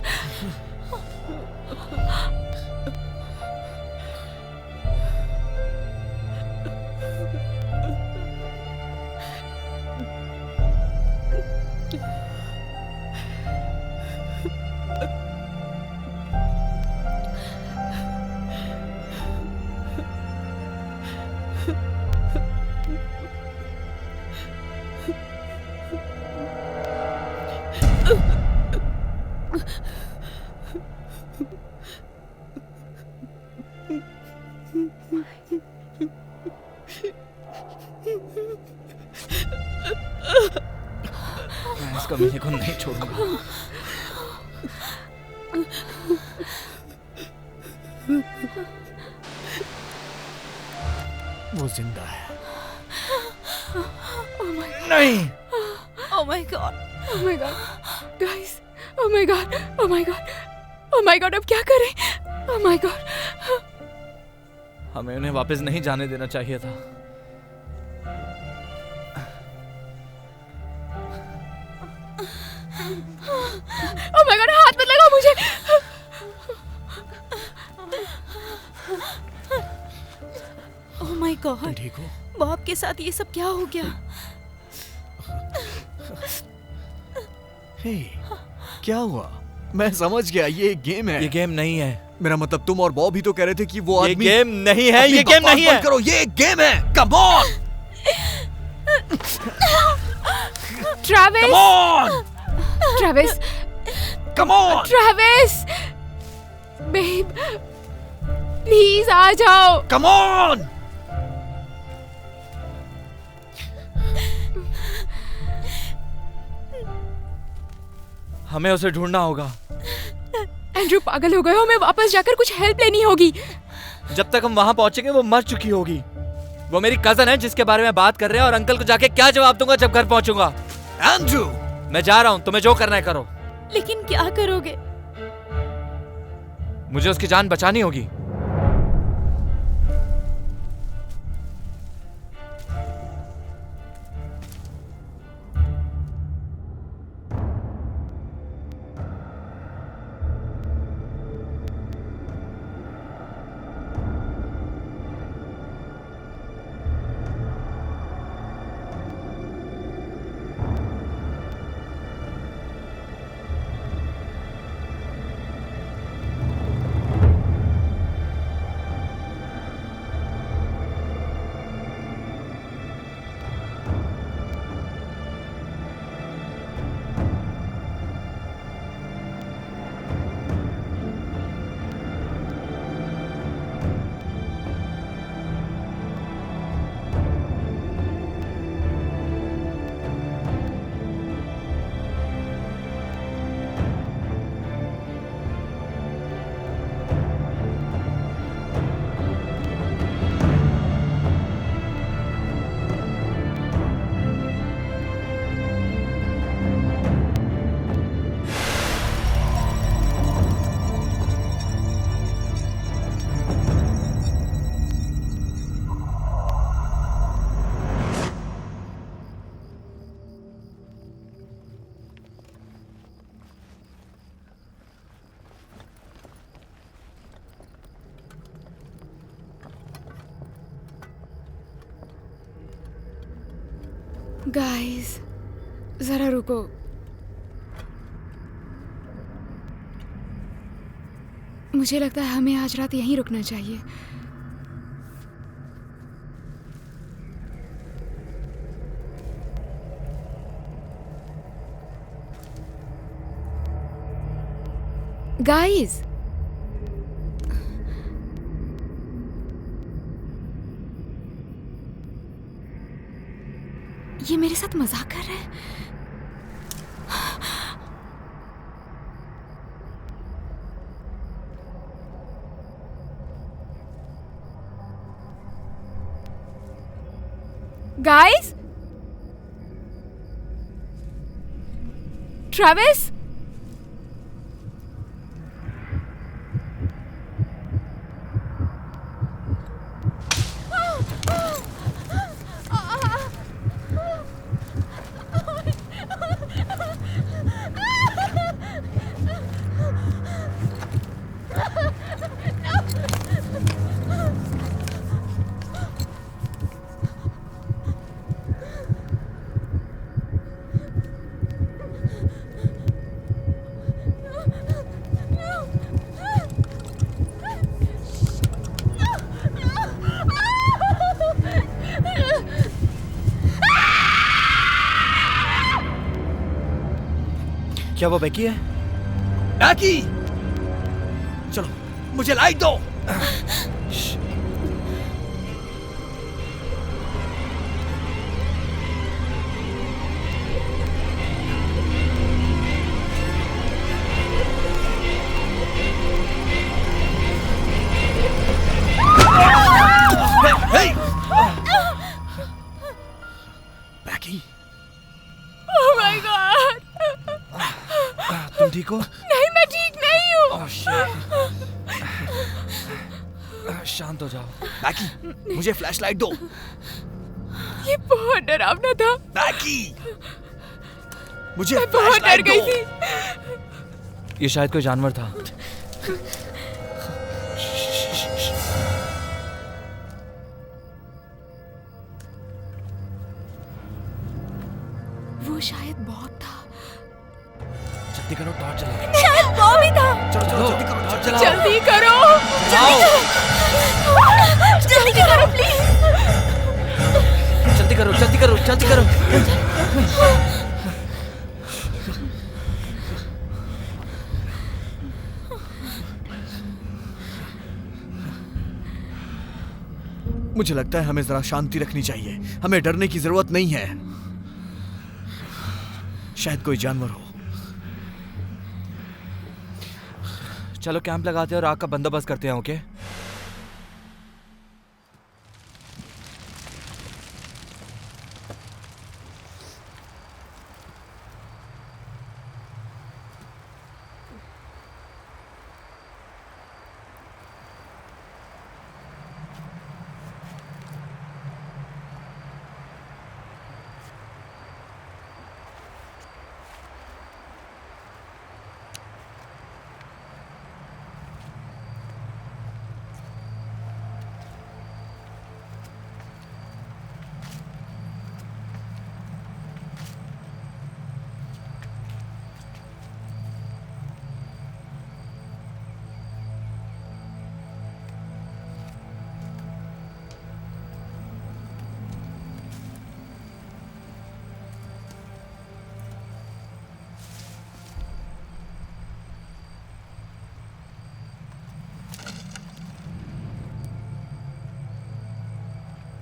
मैं इस कमीने को नहीं छोड़ूंगा। वो जिंदा है। नहीं। Oh my God. Oh my God. Guys. Oh my God. Oh my God. Oh my God. अब क्या करें? Oh my God. हमें उन्हें वापस नहीं जाने देना चाहिए था। Oh my God. हाथ मत लगा मुझे। Oh my God. ठीक हो? बॉब के साथ ये सब क्या हो गया? हे, क्या हुआ? मैं समझ गया, ये एक गेम है। ये गेम नहीं है। मेरा मतलब तुम और बॉब ही तो कह रहे थे कि वो ये आदमी। गेम नहीं है। ये गेम नहीं है। करो, ये एक गेम है। Come on, Travis. Come on, Travis. Come on. Travis. Babe, please आ जाओ। Come on. हमें उसे ढूंढना होगा। एंड्रू पागल हो गए हो, हमें वापस जाकर कुछ हेल्प लेनी होगी। जब तक हम वहां पहुंचेंगे वो मर चुकी होगी। वो मेरी कजन है जिसके बारे में बात कर रहे हैं, और अंकल को जाके क्या जवाब दूंगा जब घर पहुंचूंगा? एंड्रू, मैं जा रहा हूं, तुम्हें जो करना है करो। लेकिन क्या करोगे? मुझे उसकी जान बचानी होगी। गाइस, जरा रुको। मुझे लगता है हमें आज रात यहीं रुकना चाहिए। गाइस, ये मेरे साथ मजाक कर रहे हैं। गाइस, ट्रैविस, क्या वो बेकी है? बैकी, चलो मुझे लाइट दो। बैकी, ओह माय गॉड। तुम ठीक हो? नहीं, मैं ठीक नहीं हूँ। Oh shit. शांत हो जाओ। बैकी मुझे फ्लैशलाइट दो। ये बहुत डरावना था। बैकी मुझे मैं बहुत डर फ्लैशलाइट गई दो। थी। ये शायद कोई जानवर था। वो शायद बॉब था। जल्दी करो, टॉर्च जलाओ। शायद बॉब ही था। चलो जल्दी करो, टॉर्च जलाओ। जल्दी करो, जल्दी करो प्लीज। जल्दी करो, जल्दी करो, जल्दी करो। मुझे लगता है हमें जरा शांति रखनी चाहिए। हमें डरने की जरूरत नहीं है। शायद कोई जानवर हो। चलो कैंप लगाते हैं और आग का बंदोबस्त करते हैं, ओके?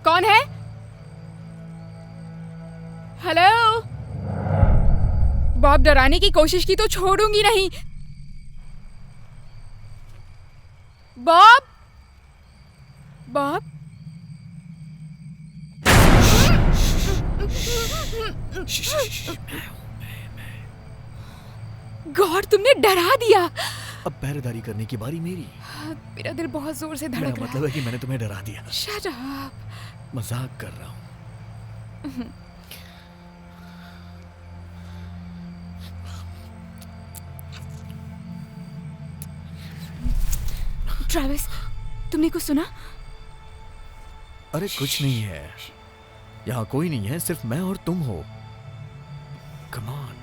कौन है? हेलो? बॉब, डराने की कोशिश की तो छोड़ूंगी नहीं। बॉब, बॉब, गॉड, तुमने डरा दिया। अब पहरेदारी करने की बारी मेरी। मेरा दिल बहुत जोर से मेरा धड़क रहा मतलब है कि मैंने तुम्हें डरा दिया। Shut up. मजाक कर रहा हूँ। ट्रैविस, तुमने कुछ सुना? अरे कुछ नहीं है, यहाँ कोई नहीं है, सिर्फ मैं और तुम हो। Come on.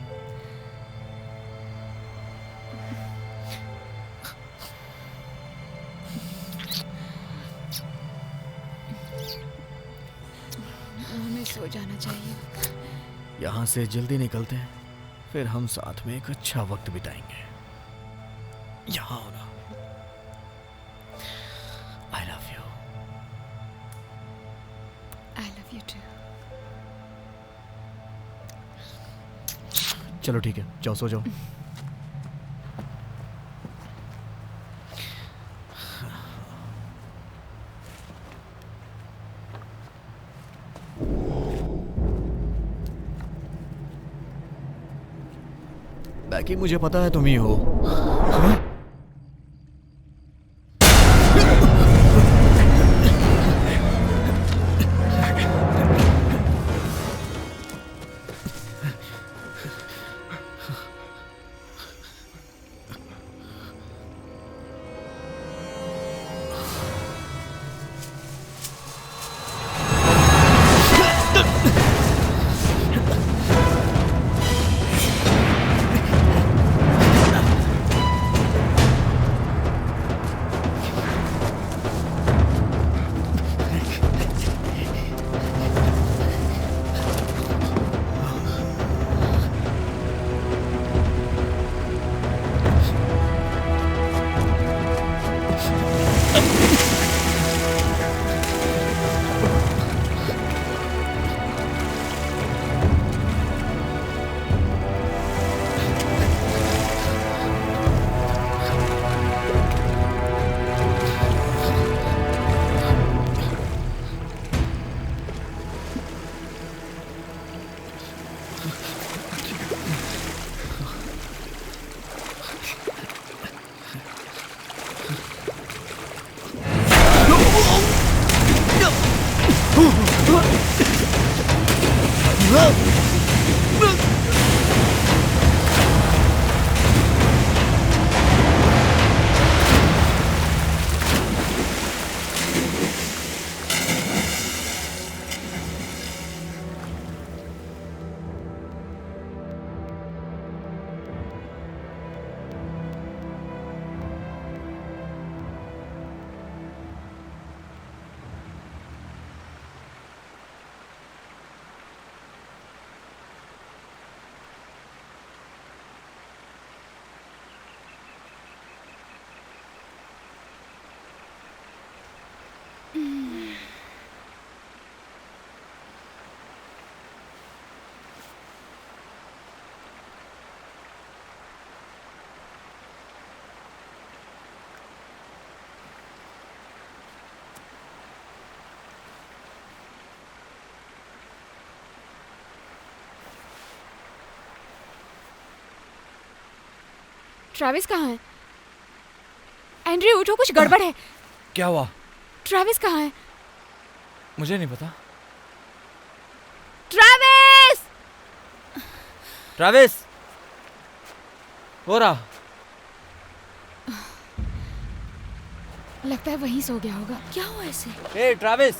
हमें सो जाना चाहिए। यहाँ से जल्दी निकलते हैं, फिर हम साथ में एक अच्छा वक्त बिताएंगे। यहाँ हो ना। I love you. I love you too. चलो ठीक है, जाओ सो जाओ। बैकी, मुझे पता है तुम ही हो। हाँ? ट्रैविस कहाँ है? एंड्रयू उठो, कुछ गड़बड़ है। क्या हुआ? ट्रैविस कहाँ है? मुझे नहीं पता। ट्रैविस! ट्रैविस! हो रहा? लगता है वहीं सो गया होगा। क्या हुआ ऐसे? हे ट्रैविस!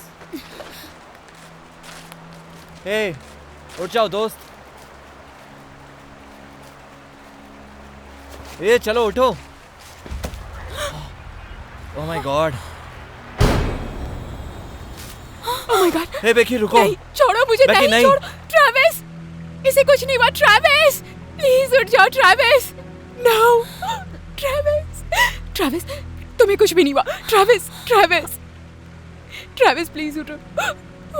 हे, उठ जाओ दोस्त। ए चलो उठो। Oh my god. Oh my god. Hey Becky रुको। नहीं, छोड़ो मुझे। बेकी, नहीं। छोड़ो। ट्रैविस! इसे कुछ नहीं हुआ। ट्रैविस! प्लीज उठ जाओ ट्रैविस। नो। ट्रैविस! ट्रैविस, तुम्हें कुछ भी नहीं हुआ। ट्रैविस! ट्रैविस! ट्रैविस प्लीज उठो।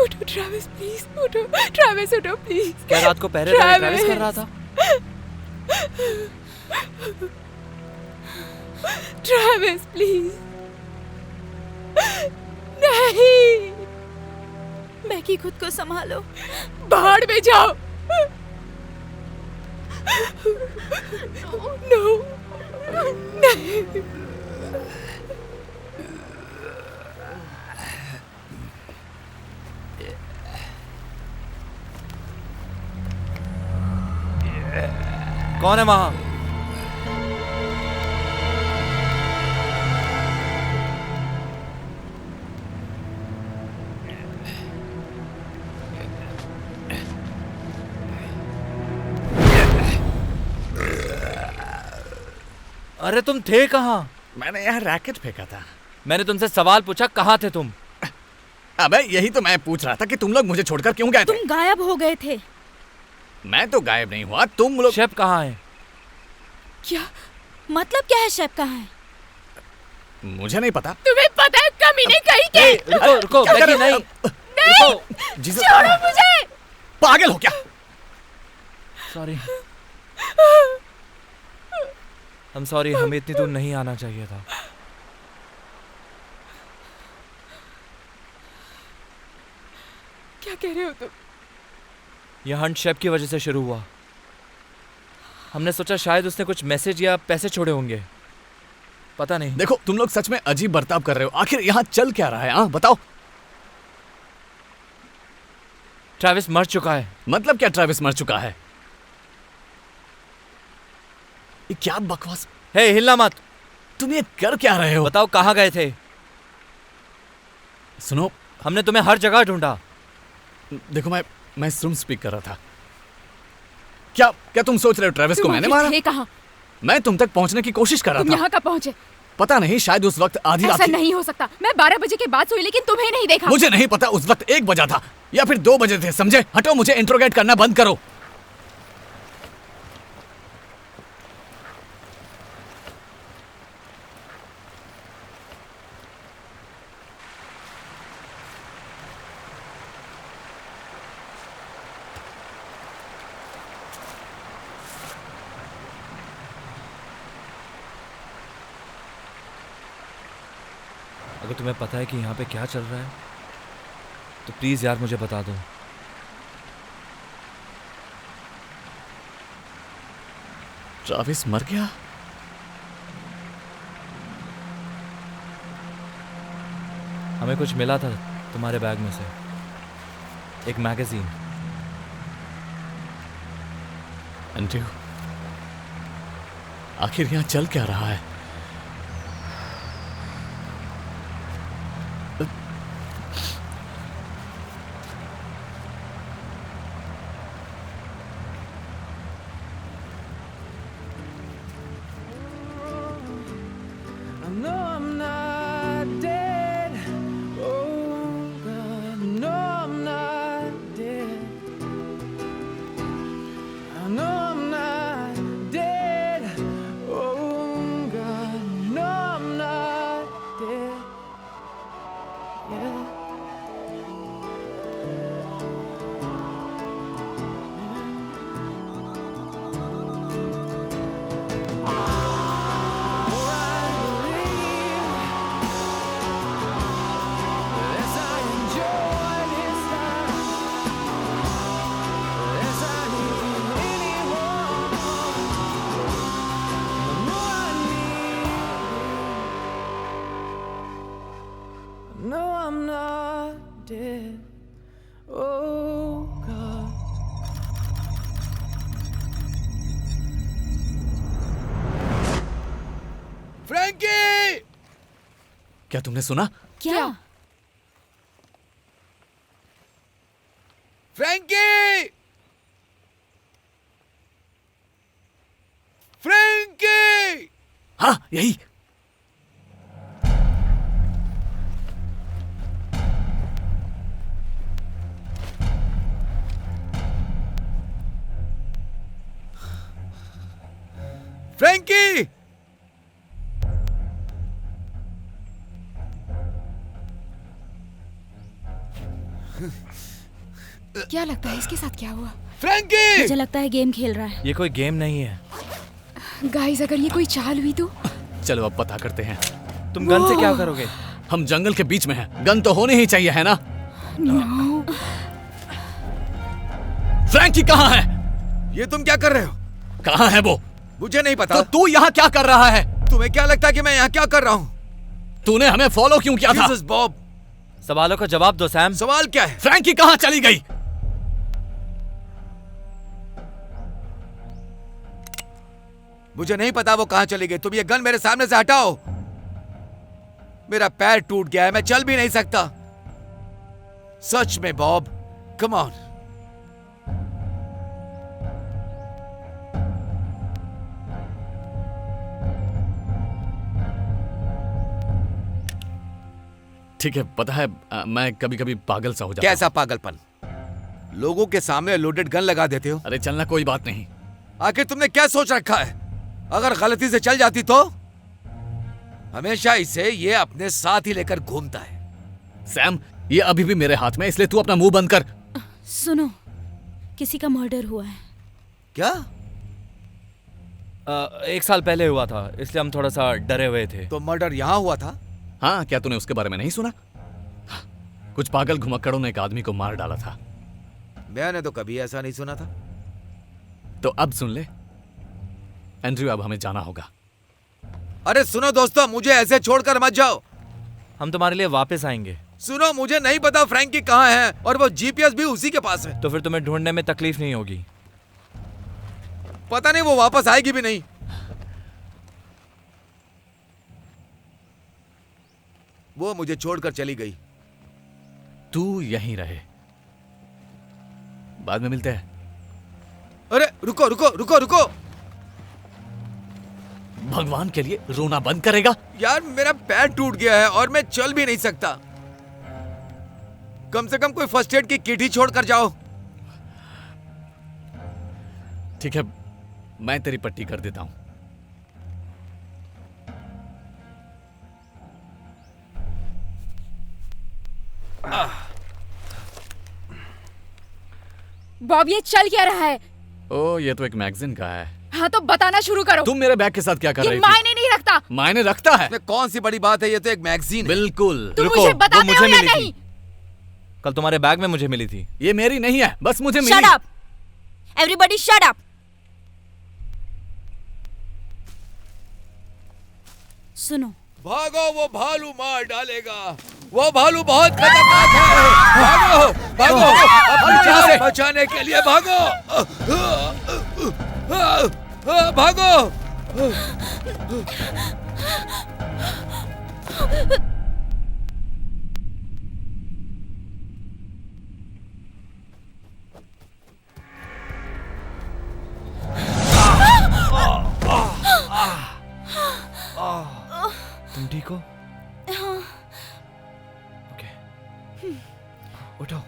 उठो ट्रैविस, प्लीज उठो। ट्रैविस उठो प्लीज। क्या रात को पहरे ट्रैविस कर रहा था? Travis please. नहीं। बेकी खुद को संभालो। बाहर में जाओ। नो। नहीं। कौन है वहां? अरे तुम थे कहाँ? मैंने यहाँ रैकेट फेंका था। मैंने तुमसे सवाल पूछा, कहाँ थे तुम? अबे यही तो मैं पूछ रहा था कि तुम लोग मुझे छोड़कर क्यों गए थे? तुम गायब हो गए थे। मैं तो गायब नहीं हुआ, तुम लोग। शेफ कहाँ है? क्या मतलब? क्या है? शेफ कहाँ है? मुझे नहीं पता। तुम्हें पता है कमीने कहीं के? रुको रुको क्या कर बेकी, रहे हो? नहीं रुको। जीसस, छोड़ो मुझे। पागल हो क्या? सॉरी। हम सॉरी, हमें इतनी दूर नहीं आना चाहिए था। क्या कह रहे हो तुम? यह हंट शेफ की वजह से शुरू हुआ। हमने सोचा शायद उसने कुछ मैसेज या पैसे छोड़े होंगे, पता नहीं। देखो तुम लोग सच में अजीब बर्ताव कर रहे हो। आखिर यहाँ चल क्या रहा है? हाँ बताओ। ट्रैविस मर चुका है। मतलब क्या ट्रैविस मर चुका है? ये क्या बकवास। हे हिलना मत। तुम ये कर क्या रहे हो? बताओ कहाँ गए थे? सुनो, हमने तुम्हें हर जगह ढूंढा। देखो मैं इस रूम स्पीक कर रहा था। क्या तुम सोच रहे हो ट्रैविस को मैंने मारा? कहाँ? मैं तुम तक पहुंचने की कोशिश कर रहा तुम था। यहाँ कब पहुँचे? पता नहीं, शायद उस वक्त आधी रात ऐसा थी। नहीं हो सकता। मैं 12 बजे के बाद सोई लेकिन तुम्हें नहीं देखा। मुझे नहीं पता उस वक्त 1 बजा था या फिर 2 बजे थे, समझे? हटो, मुझे इंट्रोगेट करना बंद करो। अगर तुम्हें पता है कि यहाँ पे क्या चल रहा है तो प्लीज यार मुझे बता दो। ट्रैविस मर गया? हमें कुछ मिला था तुम्हारे बैग में से। एक मैगजीन। एंड्रयू, आखिर यहाँ चल क्या रहा है? फ्रैंकी! क्या तुमने सुना? क्या? फ्रैंकी! फ्रैंकी! हाँ, यही। फ्रैंकी! क्या लगता है इसके साथ क्या हुआ? फ्रैंकी! मुझे लगता है गेम खेल रहा है। ये कोई गेम नहीं है। गाइस, अगर ये कोई चाल हुई तो? चलो अब पता करते हैं। तुम गन से क्या करोगे? हम जंगल के बीच में हैं, गन तो होने ही चाहिए, है ना? नो। फ्रैंकी कहाँ है? ये तुम क्या कर रहे हो? कहाँ है वो? मुझे नहीं पता। तो तू यहाँ क्या कर रहा है? तुम्हें क्या लगता है कि मैं यहाँ क्या कर रहा हूँ? तूने हमें फॉलो क्यों किया था? जीसस बॉब, सवालों का जवाब दो सैम। सवाल क्या है? फ्रैंकी कहाँ चली गई? मुझे नहीं पता वो कहाँ चली गई। तुम ये गन मेरे सामने से हटाओ। मेरा पैर टूट गया है, मैं चल भी नहीं सकता। सच में बॉब, कम ऑन। ठीक है, पता है मैं कभी कभी पागल सा हो जाता हूं। कैसा पागलपन? लोगों के सामने लोडेड गन लगा देते हो। अरे चलना, कोई बात नहीं। आखिर तुमने क्या सोच रखा है? अगर गलती से चल जाती तो? हमेशा इसे ये अपने साथ ही लेकर घूमता है। सैम, ये अभी भी मेरे हाथ में, इसलिए तू अपना मुंह बंद कर। सुनो, किसी का मर्डर हुआ है। क्या? 1 साल पहले हुआ था, इसलिए हम थोड़ा सा डरे हुए थे। तो मर्डर यहाँ हुआ था? हाँ, क्या तूने उसके बारे में नहीं सुना? कुछ पागल घुमक्कड़ों ने एक आदमी को मार डाला था। मैंने तो कभी ऐसा नहीं सुना था। तो अब सुन ले एंड्रयू, अब हमें जाना होगा। अरे सुनो दोस्तों, मुझे ऐसे छोड़कर मत जाओ। हम तुम्हारे लिए वापस आएंगे। सुनो, मुझे नहीं पता फ्रैंकी कहाँ है, और वो जीपीएस भी उसी के पास है। तो फिर तुम्हें ढूंढने में तकलीफ नहीं होगी। पता नहीं वो वापस आएगी भी नहीं। वो मुझे छोड़कर चली गई। तू यहीं रहे, बाद में मिलते हैं। अरे रुको रुको रुको रुको। भगवान के लिए रोना बंद करेगा? यार मेरा पैर टूट गया है और मैं चल भी नहीं सकता। कम से कम कोई फर्स्ट एड की किट ही छोड़ कर जाओ। ठीक है, मैं तेरी पट्टी कर देता हूं। बॉब, ये चल क्या रहा है? ओ, ये तो एक मैगजीन का है। हाँ तो बताना शुरू करो। तुम मेरे बैग के साथ क्या कर ये रही थी? मायने नहीं रखता। मायने रखता है। इसमें कौन सी बड़ी बात है? ये तो एक मैगजीन है। बिल्कुल। तुम रुको, मुझे वो बताते मुझे हो या मिली नहीं? थी। कल तुम्हारे बैग में मुझे मिली थी। ये मेरी नहीं है, बस मुझे मिली। Shut up! Everybody shut up! सुनो, भागो, वो भालू मार डालेगा। वो भालू बहुत खतरनाक है। भागो भागो, अब बचाने के लिए भागो। भागो। तुम ठीक हो? ओके, उठो।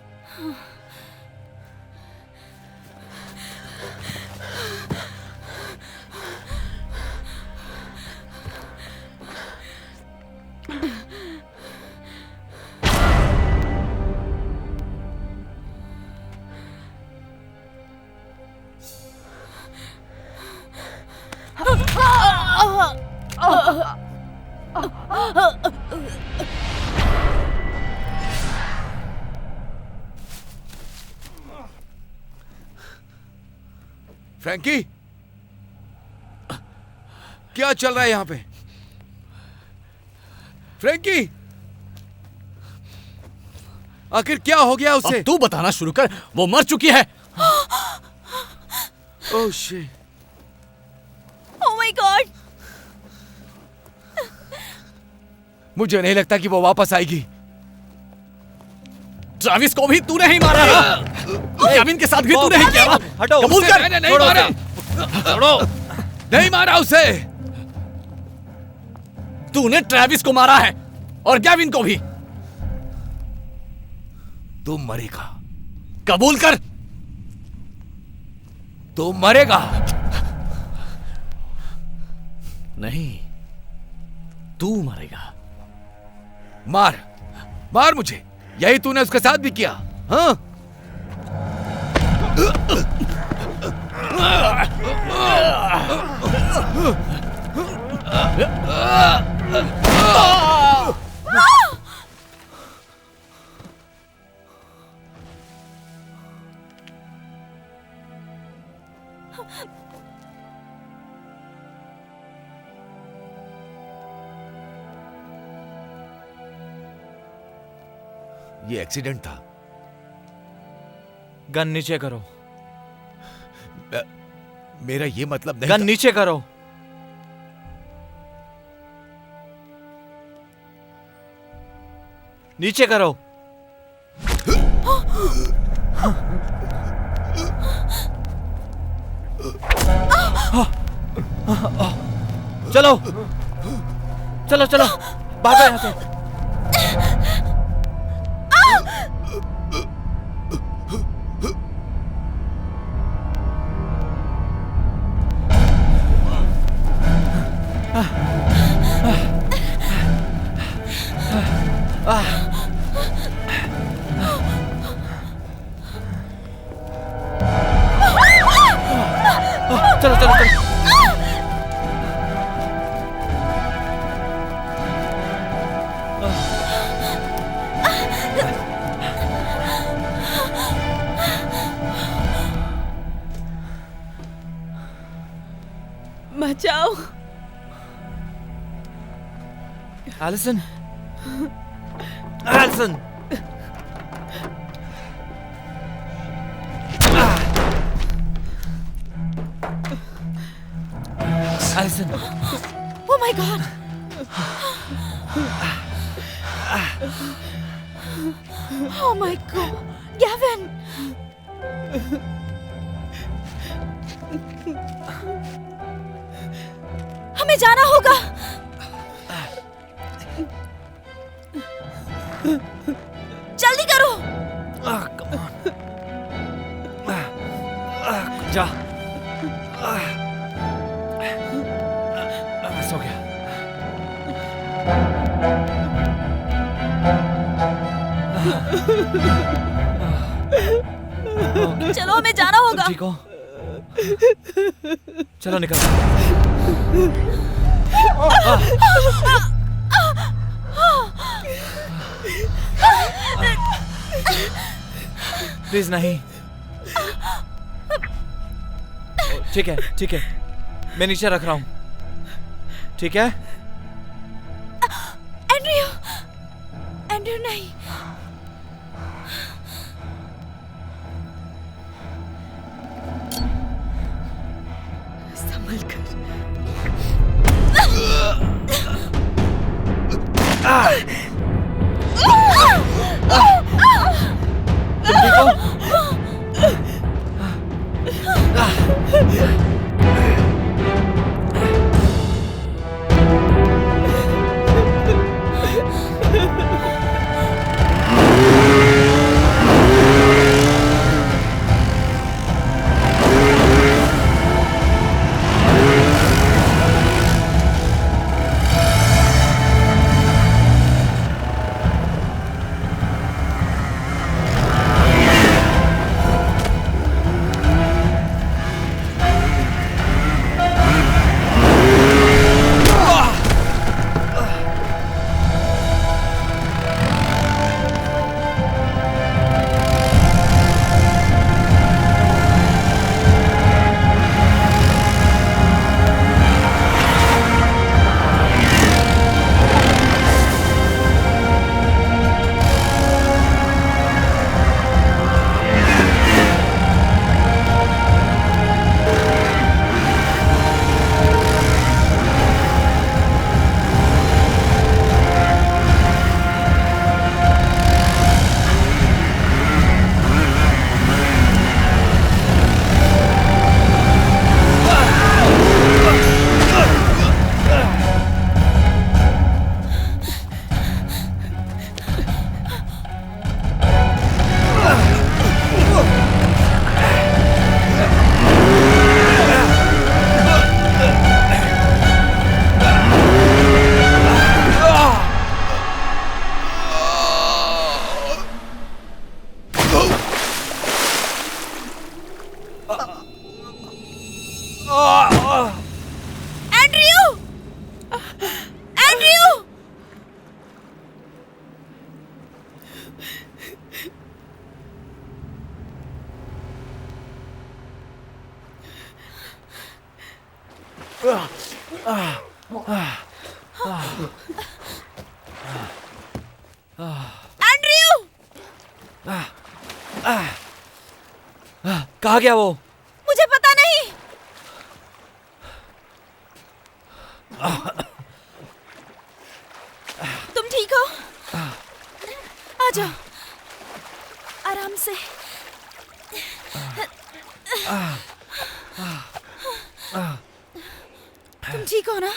फ्रैंकी, क्या चल रहा है यहां पे? फ्रैंकी, आखिर क्या हो गया उसे? अब तू बताना शुरू कर, वो मर चुकी है। Oh shit. Oh my God. मुझे नहीं लगता कि वो वापस आएगी। ट्रैविस को भी तूने ही मारा ना? केविन के साथ भी तूने ही किया ना? हटो। कबूल कर। मैंने नहीं मारा। नहीं मारा उसे। तूने ट्रैविस को मारा है और केविन को भी। तू मरेगा। कबूल कर। तू मरेगा। नहीं, तू मरेगा। मार, मार मुझे। यही तूने उसके साथ भी किया, हाँ? ये एक्सीडेंट था। गन नीचे करो। मेरा ये मतलब नहीं गन था। नीचे करो। नीचे करो। चलो चलो चलो, भागो यहां से। चलो चलो चलो। बचाओ। Allison, Allison. Allison. Oh my God. Oh my God. Gavin. हमें जाना होगा। जल्दी करो। जा। बस हो गया। चलो, हमें जाना होगा। ठीक हो? चलो निकल। प्लीज नहीं। ठीक है ठीक है, मैं नीचे रख रहा हूं। ठीक है? एंड्रयू, एंड्रयू नहीं। संभल कर। तुम ठीक हो? एंड्रयू! एंड्रयू! एंड्रयू! कहाँ गया वो? मुझे पता नहीं। तुम ठीक हो? आ जाओ आराम से। तुम ठीक हो ना?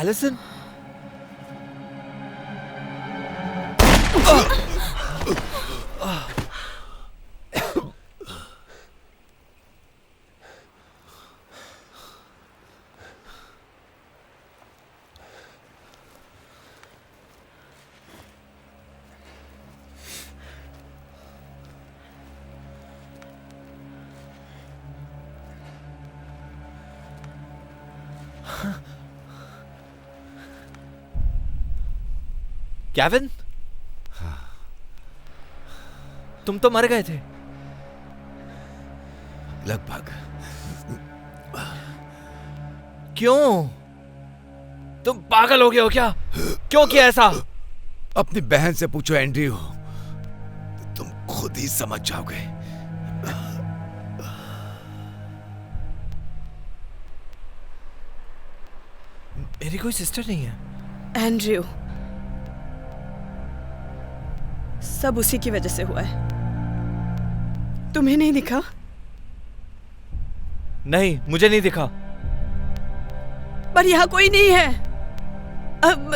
एलिसन? केविन? तुम तो मर गए थे। लगभग। क्यों? तुम पागल हो गए हो क्या? क्यों किया ऐसा? अपनी बहन से पूछो एंड्रयू, तुम खुद ही समझ जाओगे। मेरी कोई सिस्टर नहीं है। एंड्रयू, सब उसी की वजह से हुआ है। तुम्हें नहीं दिखा? नहीं, मुझे नहीं दिखा। पर यहाँ कोई नहीं है। अब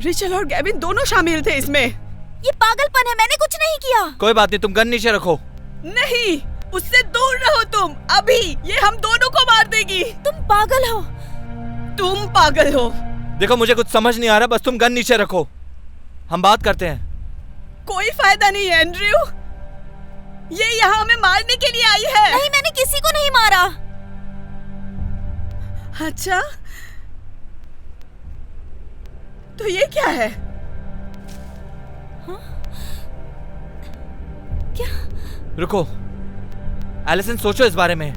रिचल और गैविन दोनों शामिल थे इसमें। ये पागलपन है, मैंने कुछ नहीं किया। कोई बात नहीं, तुम गन नीचे रखो। नहीं, उससे दूर रहो तुम। अभी ये हम दोनों को मार देगी। तुम पागल हो। तुम पागल हो। देखो, मुझे कुछ समझ नहीं आ रहा, बस तुम गन नीचे रखो, हम बात करते हैं। कोई फायदा नहीं है एंड्रयू, ये यहाँ हमें मारने के लिए आई है। नहीं, मैंने किसी को नहीं मारा। अच्छा, तो ये क्या है? हाँ? क्या? रुको एलिसन, सोचो इस बारे में।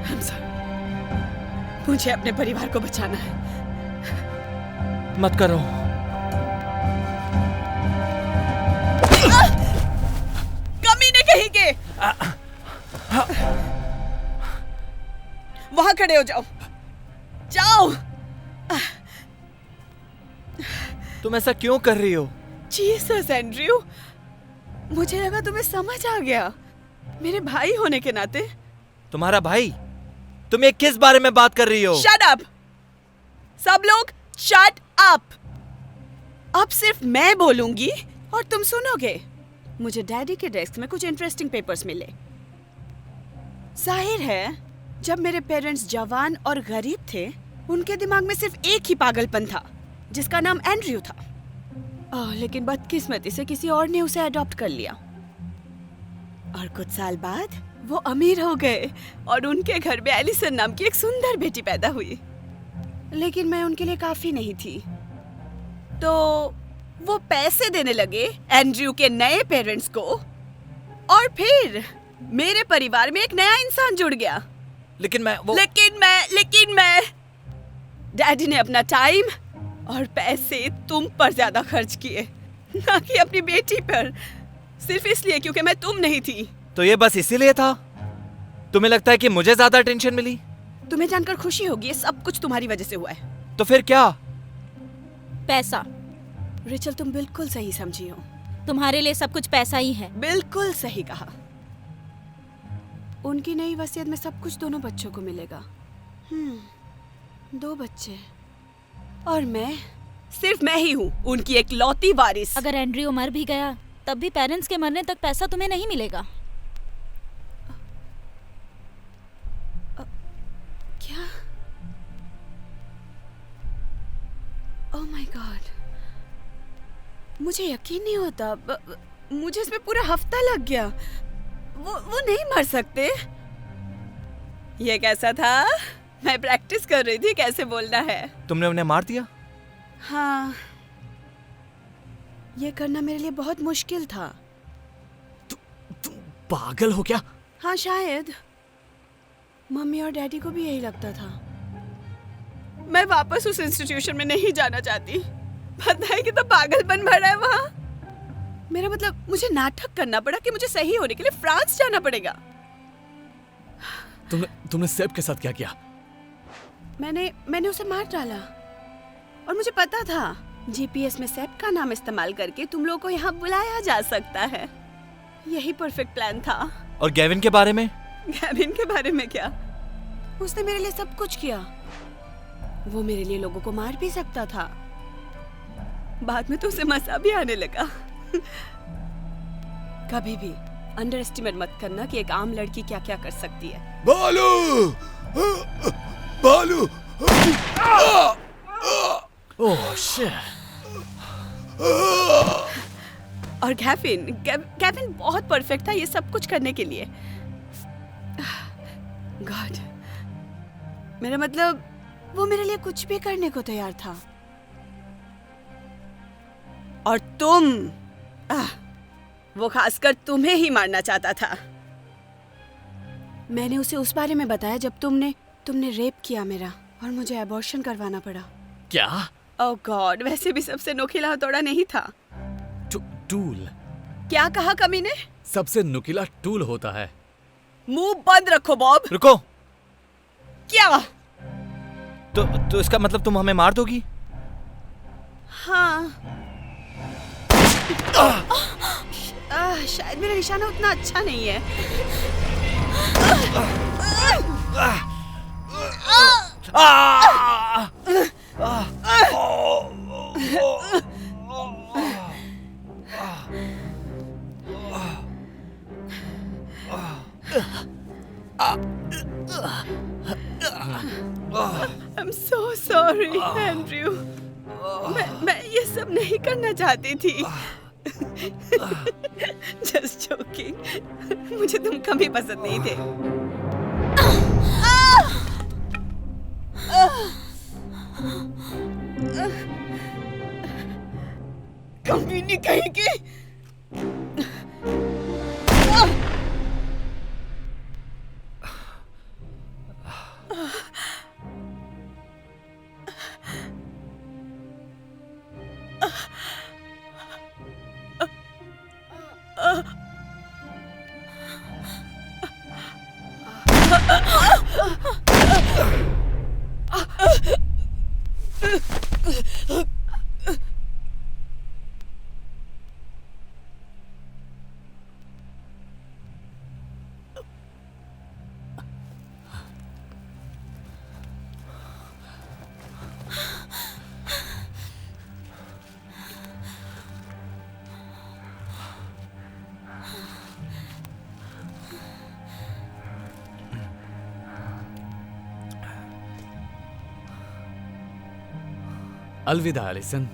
I'm sorry. मुझे अपने परिवार को बचाना है। मत करो। कमीने कहीं के। वहां खड़े हो जाओ। जाओ। तुम ऐसा क्यों कर रही हो? जीसस एंड्रयू, मुझे लगा तुम्हें समझ आ गया। मेरे भाई होने के नाते। तुम्हारा भाई? तुम ये किस बारे में बात कर रही हो? Shut up! सब लोग शट अप! अब सिर्फ मैं बोलूंगी और तुम सुनोगे। मुझे डैडी के डेस्क में कुछ इंटरेस्टिंग पेपर्स मिले। जाहिर है, जब मेरे पेरेंट्स जवान और गरीब थे, उनके दिमाग में सिर्फ एक ही पागलपन था, जिसका नाम एंड्रयू था। लेकिन बदकिस्मती से किसी और ने उसे अडॉप्ट कर लिया और कुछ साल बाद वो अमीर हो गए और उनके घर में एलिसन नाम की एक सुंदर बेटी पैदा हुई। लेकिन मैं उनके लिए काफी नहीं थी, तो वो पैसे देने लगे एंड्रयू के नए पेरेंट्स को और फिर मेरे परिवार में एक नया इंसान जुड़ गया। लेकिन मैं डैडी ने अपना टाइम और पैसे तुम पर ज्यादा खर्च किए, ना कि अपनी बेटी पर, सिर्फ इसलिए क्योंकि मैं तुम नहीं थी। तो ये बस इसीलिए था? तुम्हें लगता है कि मुझे ज्यादा टेंशन मिली? तुम्हें जानकर खुशी होगी, ये सब कुछ तुम्हारी वजह से हुआ है। तो फिर क्या? पैसा। रिचल, तुम बिल्कुल सही समझी हो। तुम्हारे लिए सब कुछ पैसा ही है। बिल्कुल सही कहा। उनकी नई वसीयत में सब कुछ दोनों बच्चों को मिलेगा। 2 बच्चे और मैं, सिर्फ मैं ही हूँ उनकी एक लौती वारिस। अगर एंड्रयू मर भी गया तब भी पेरेंट्स के मरने तक पैसा तुम्हें नहीं मिलेगा। क्या? ओह माय गॉड, मुझे यकीन नहीं होता। मुझे इसमें पूरा हफ्ता लग गया। वो नहीं मर सकते। ये कैसा था? मैं प्रैक्टिस कर रही थी कैसे बोलना है। तुमने उन्हें मार दिया? हाँ, ये करना मेरे लिए बहुत मुश्किल था। तुम पागल हो क्या? हाँ, शायद मम्मी और डैडी को भी यही लगता था। मैं वापस उस इंस्टीट्यूशन में नहीं जाना चाहती। पता है कि तो पागलपन भरा है वहाँ। मेरा मतलब, मुझे नाटक करना पड़ा कि मुझे सही होने के लिए फ्रांस जाना पड़ेगा। तुमने सेब के साथ क्या किया? मैंने उसे मार डाला और मुझे पता था जीपीएस में सेब का नाम इस्तेमाल करके तुम लोगों को यहाँ बुलाया जा सकता है। यही परफेक्ट प्लान था। और गेविन के बारे में? गेविन के बारे में क्या? उसने मेरे लिए सब कुछ किया। वो मेरे लिए लोगों को मार भी सकता था। बाद में तो उसे मजा भी आने लगा। कभी भी अंडर एस्टिमेट मत करना कि एक आम लड़की क्या क्या कर सकती है। बालू! बालू! Oh shit! और गेविन बहुत परफेक्ट था ये सब कुछ करने के लिए। गॉड, मेरा मतलब, वो मेरे लिए कुछ भी करने को तैयार था। और तुम, वो खासकर तुम्हें ही मारना चाहता था। मैंने उसे उस बारे में बताया जब तुमने रेप किया मेरा और मुझे अबॉर्शन करवाना पड़ा। क्या? ओह गॉड, वैसे भी सबसे नुकीला हथौड़ा नहीं था। टूल? क्या कहा कमीने? सबसे नुकीला टूल होता है। मुंह बंद रखो बॉब। रुको। क्या? तो इसका मतलब तुम हमें मार दोगी? हाँ। शायद मेरा निशाना उतना अच्छा नहीं है। I'm so sorry, Andrew. मैं ये सब नहीं करना चाहती थी। Just joking. मुझे तुम कभी पसंद नहीं थे। कमीनी कहीं की। अलविदा एलिसन।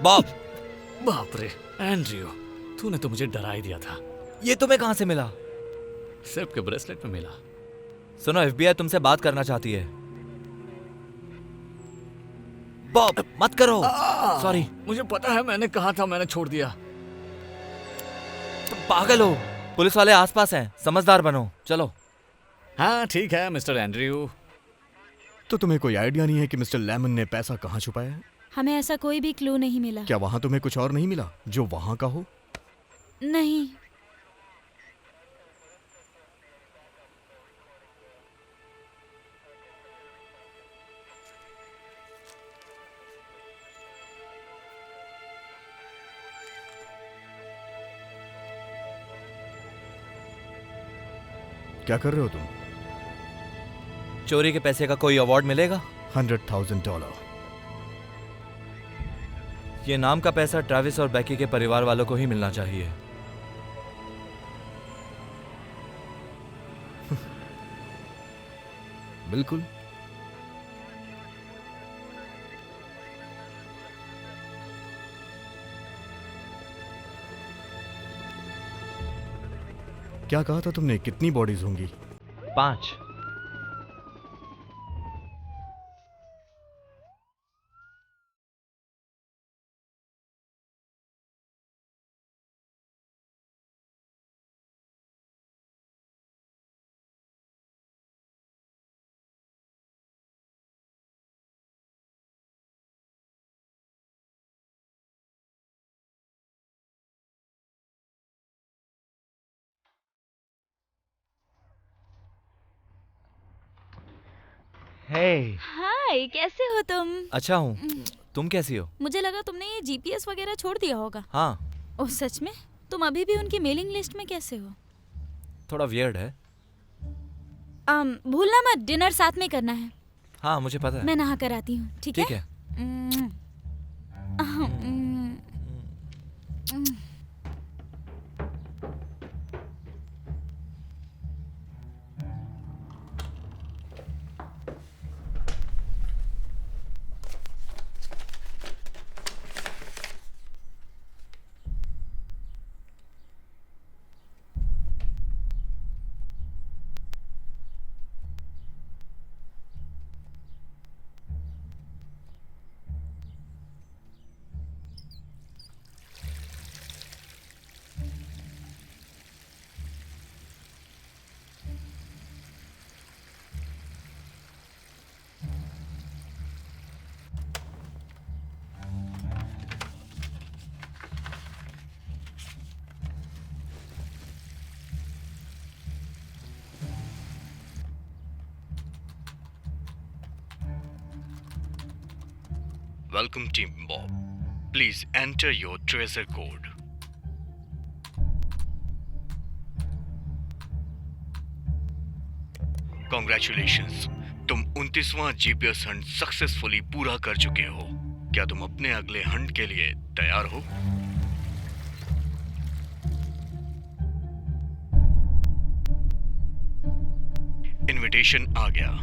बॉब, बाप रे एंड्रयू, तूने तो मुझे डरा ही दिया था। ये तुम्हें कहां से मिला? सेफ के ब्रेसलेट में मिला। सुनो, FBI तुमसे बात करना चाहती है। बॉब, मत करो। सॉरी। मुझे पता है, मैंने कहा था, मैंने छोड़ दिया। तुम पागल हो। पुलिस वाले आसपास हैं, समझदार बनो। चलो। हाँ ठीक है मिस्टर एंड्रयू। तो तुम्हें कोई आइडिया नहीं है कि मिस्टर लेमन ने पैसा कहाँ छुपाया है? हमें ऐसा कोई भी क्लू नहीं मिला। क्या वहां तुम्हें कुछ और नहीं मिला जो वहां का हो? नहीं। क्या कर रहे हो तुम? चोरी के पैसे का कोई अवार्ड मिलेगा? $100,000। ये नाम का पैसा ट्रैविस और बैकी के परिवार वालों को ही मिलना चाहिए। बिल्कुल। क्या कहा था तुमने? कितनी बॉडीज होंगी? 5। हे। हाय, कैसे हो तुम? अच्छा हूँ। तुम कैसी हो? मुझे लगा तुमने ये जीपीएस वगैरह छोड़ दिया होगा। हाँ। ओह सच में? तुम अभी भी उनकी मेलिंग लिस्ट में कैसे हो? थोड़ा वियर्ड है। भूलना मत, डिनर साथ में करना है। हाँ मुझे पता है। मैं नहा कर आती हूँ, ठीक है? ठीक है। Welcome Team Bob. Please enter your treasure code. Congratulations. तुम 29वां जीपीएस हंट सक्सेसफुली पूरा कर चुके हो। क्या तुम अपने अगले हंट के लिए तैयार हो? इनविटेशन आ गया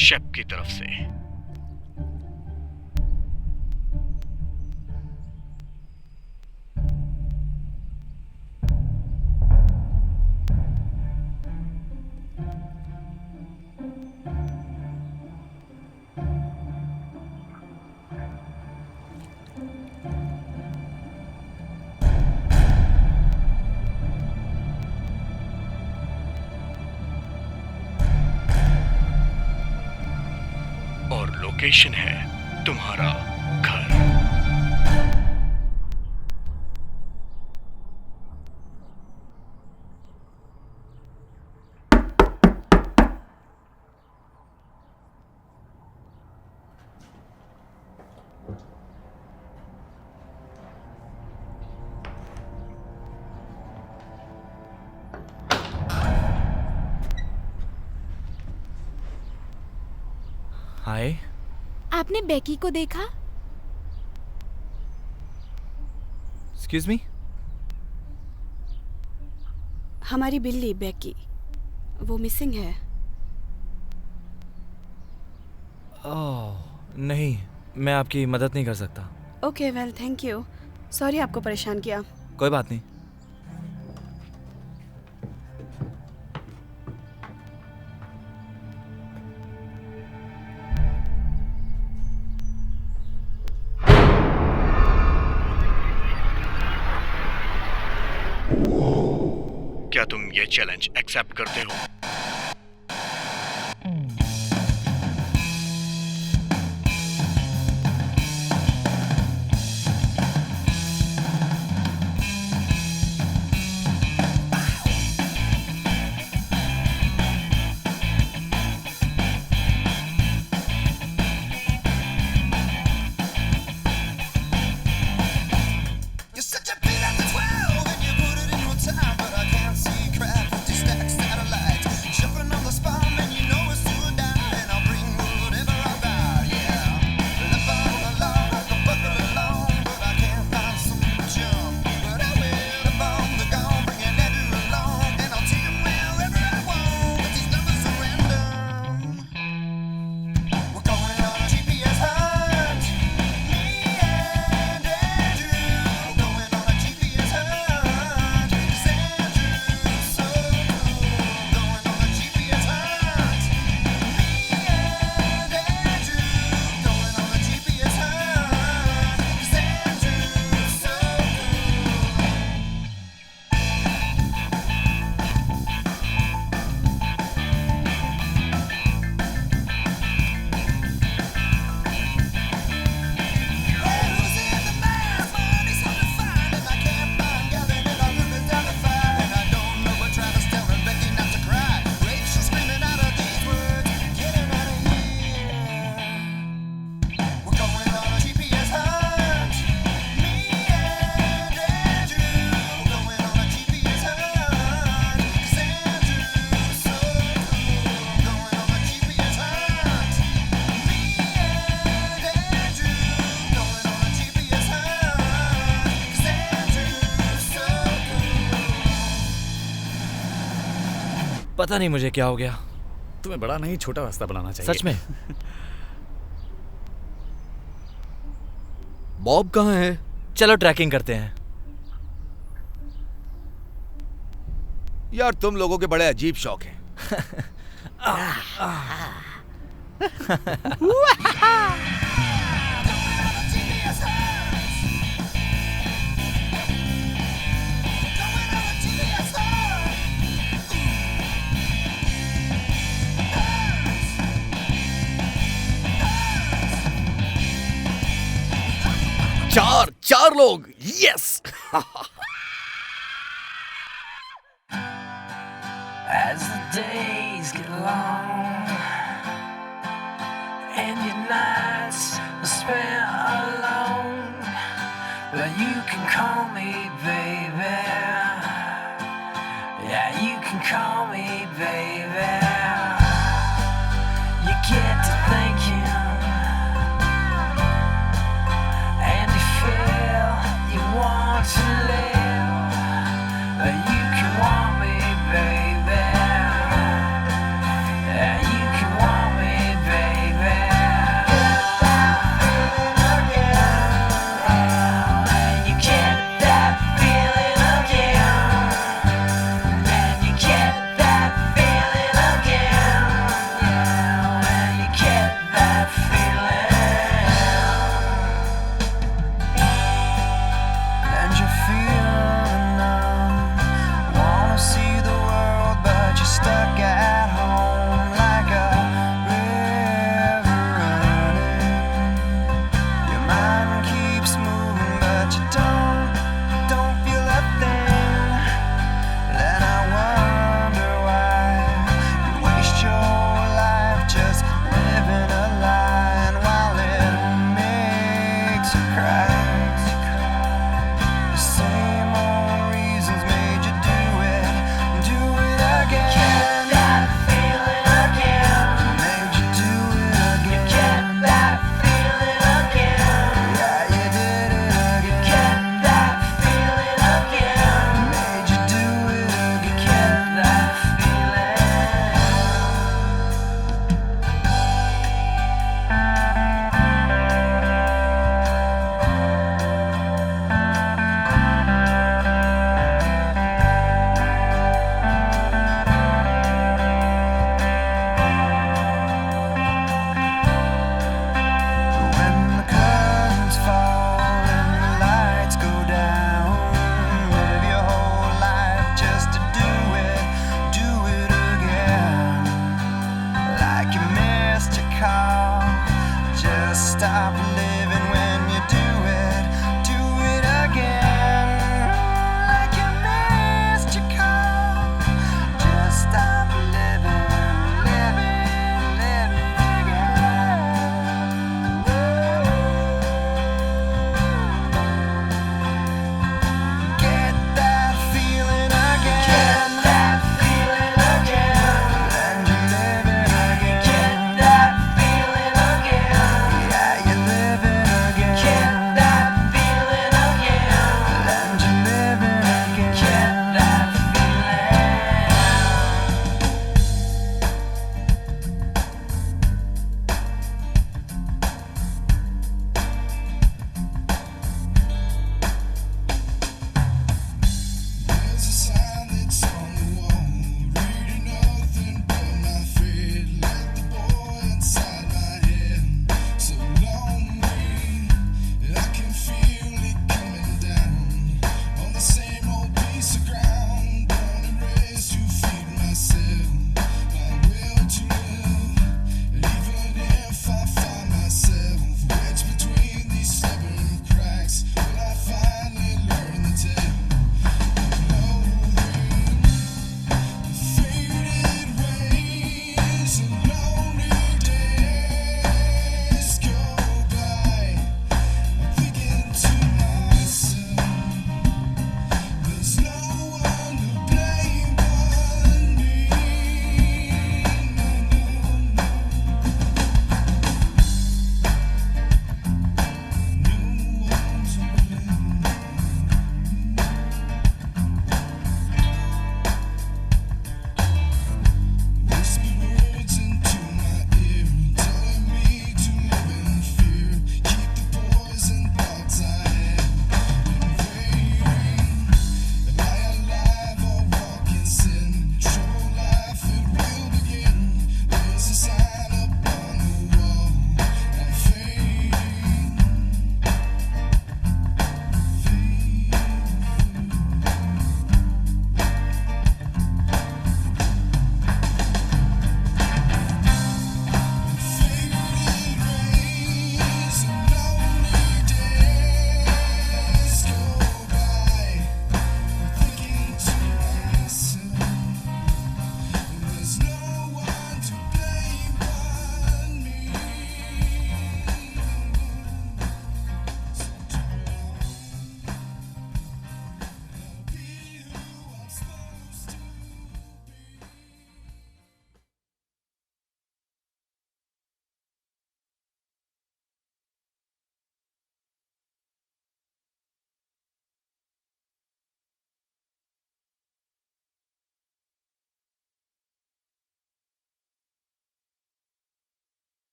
शेफ की तरफ से। लोकेशन है तुम्हारा घर। हाय। आपने बेकी को देखा? Excuse me. हमारी बिल्ली बेकी, वो मिसिंग है। ओह नहीं, मैं आपकी मदद नहीं कर सकता। Okay well thank you. Sorry आपको परेशान किया। कोई बात नहीं। क्या तुम ये चैलेंज एक्सेप्ट करते हो? You're such a beat at the 12 and you put it in no time, but I can't see crap with these stack satellites. Jumping on the spot, man, you know it's to a dime, and I'll bring whatever I buy, yeah. Left on the lawn, I can buckle along, but I can't find some to jump. But I will above the gone, bringing Andrew along, and I'll take him wherever I want, but these numbers are random. We're going on a GPS hunt, me and Andrew. Going on a GPS hunt, it's Andrew, so cool. Going on a GPS hunt, me and Andrew. Going on a GPS hunt, it's Andrew, so who's in the mask? Money's hard to find, and I can't find Gavin, and our room is down to 5, and I don't know what Travis telling Becky not to cry. Rachel screaming out of these words, getting out of here. We're going on a GPS hunt, me and Andrew. Going on a GPS hunt, 'cause Andrew's so cool. Going on a GPS hunt, me and Andrew. Going on a GPS hunt, 'cause Andrew's so cool. पता नहीं मुझे क्या हो गया। तुम्हें बड़ा नहीं छोटा रास्ता बनाना चाहिए। सच में। बॉब कहाँ है? चलो ट्रैकिंग करते हैं। यार तुम लोगों के बड़े अजीब शौक हैं। चार लोग, yes. As the days get long and your nights are spent alone, but you can call me baby. Yeah, you can call me baby. You get to thinking and you feel you want to live, but you can want me baby. Yeah, you can want me baby. And you get that feeling again. And you get that feeling again. stop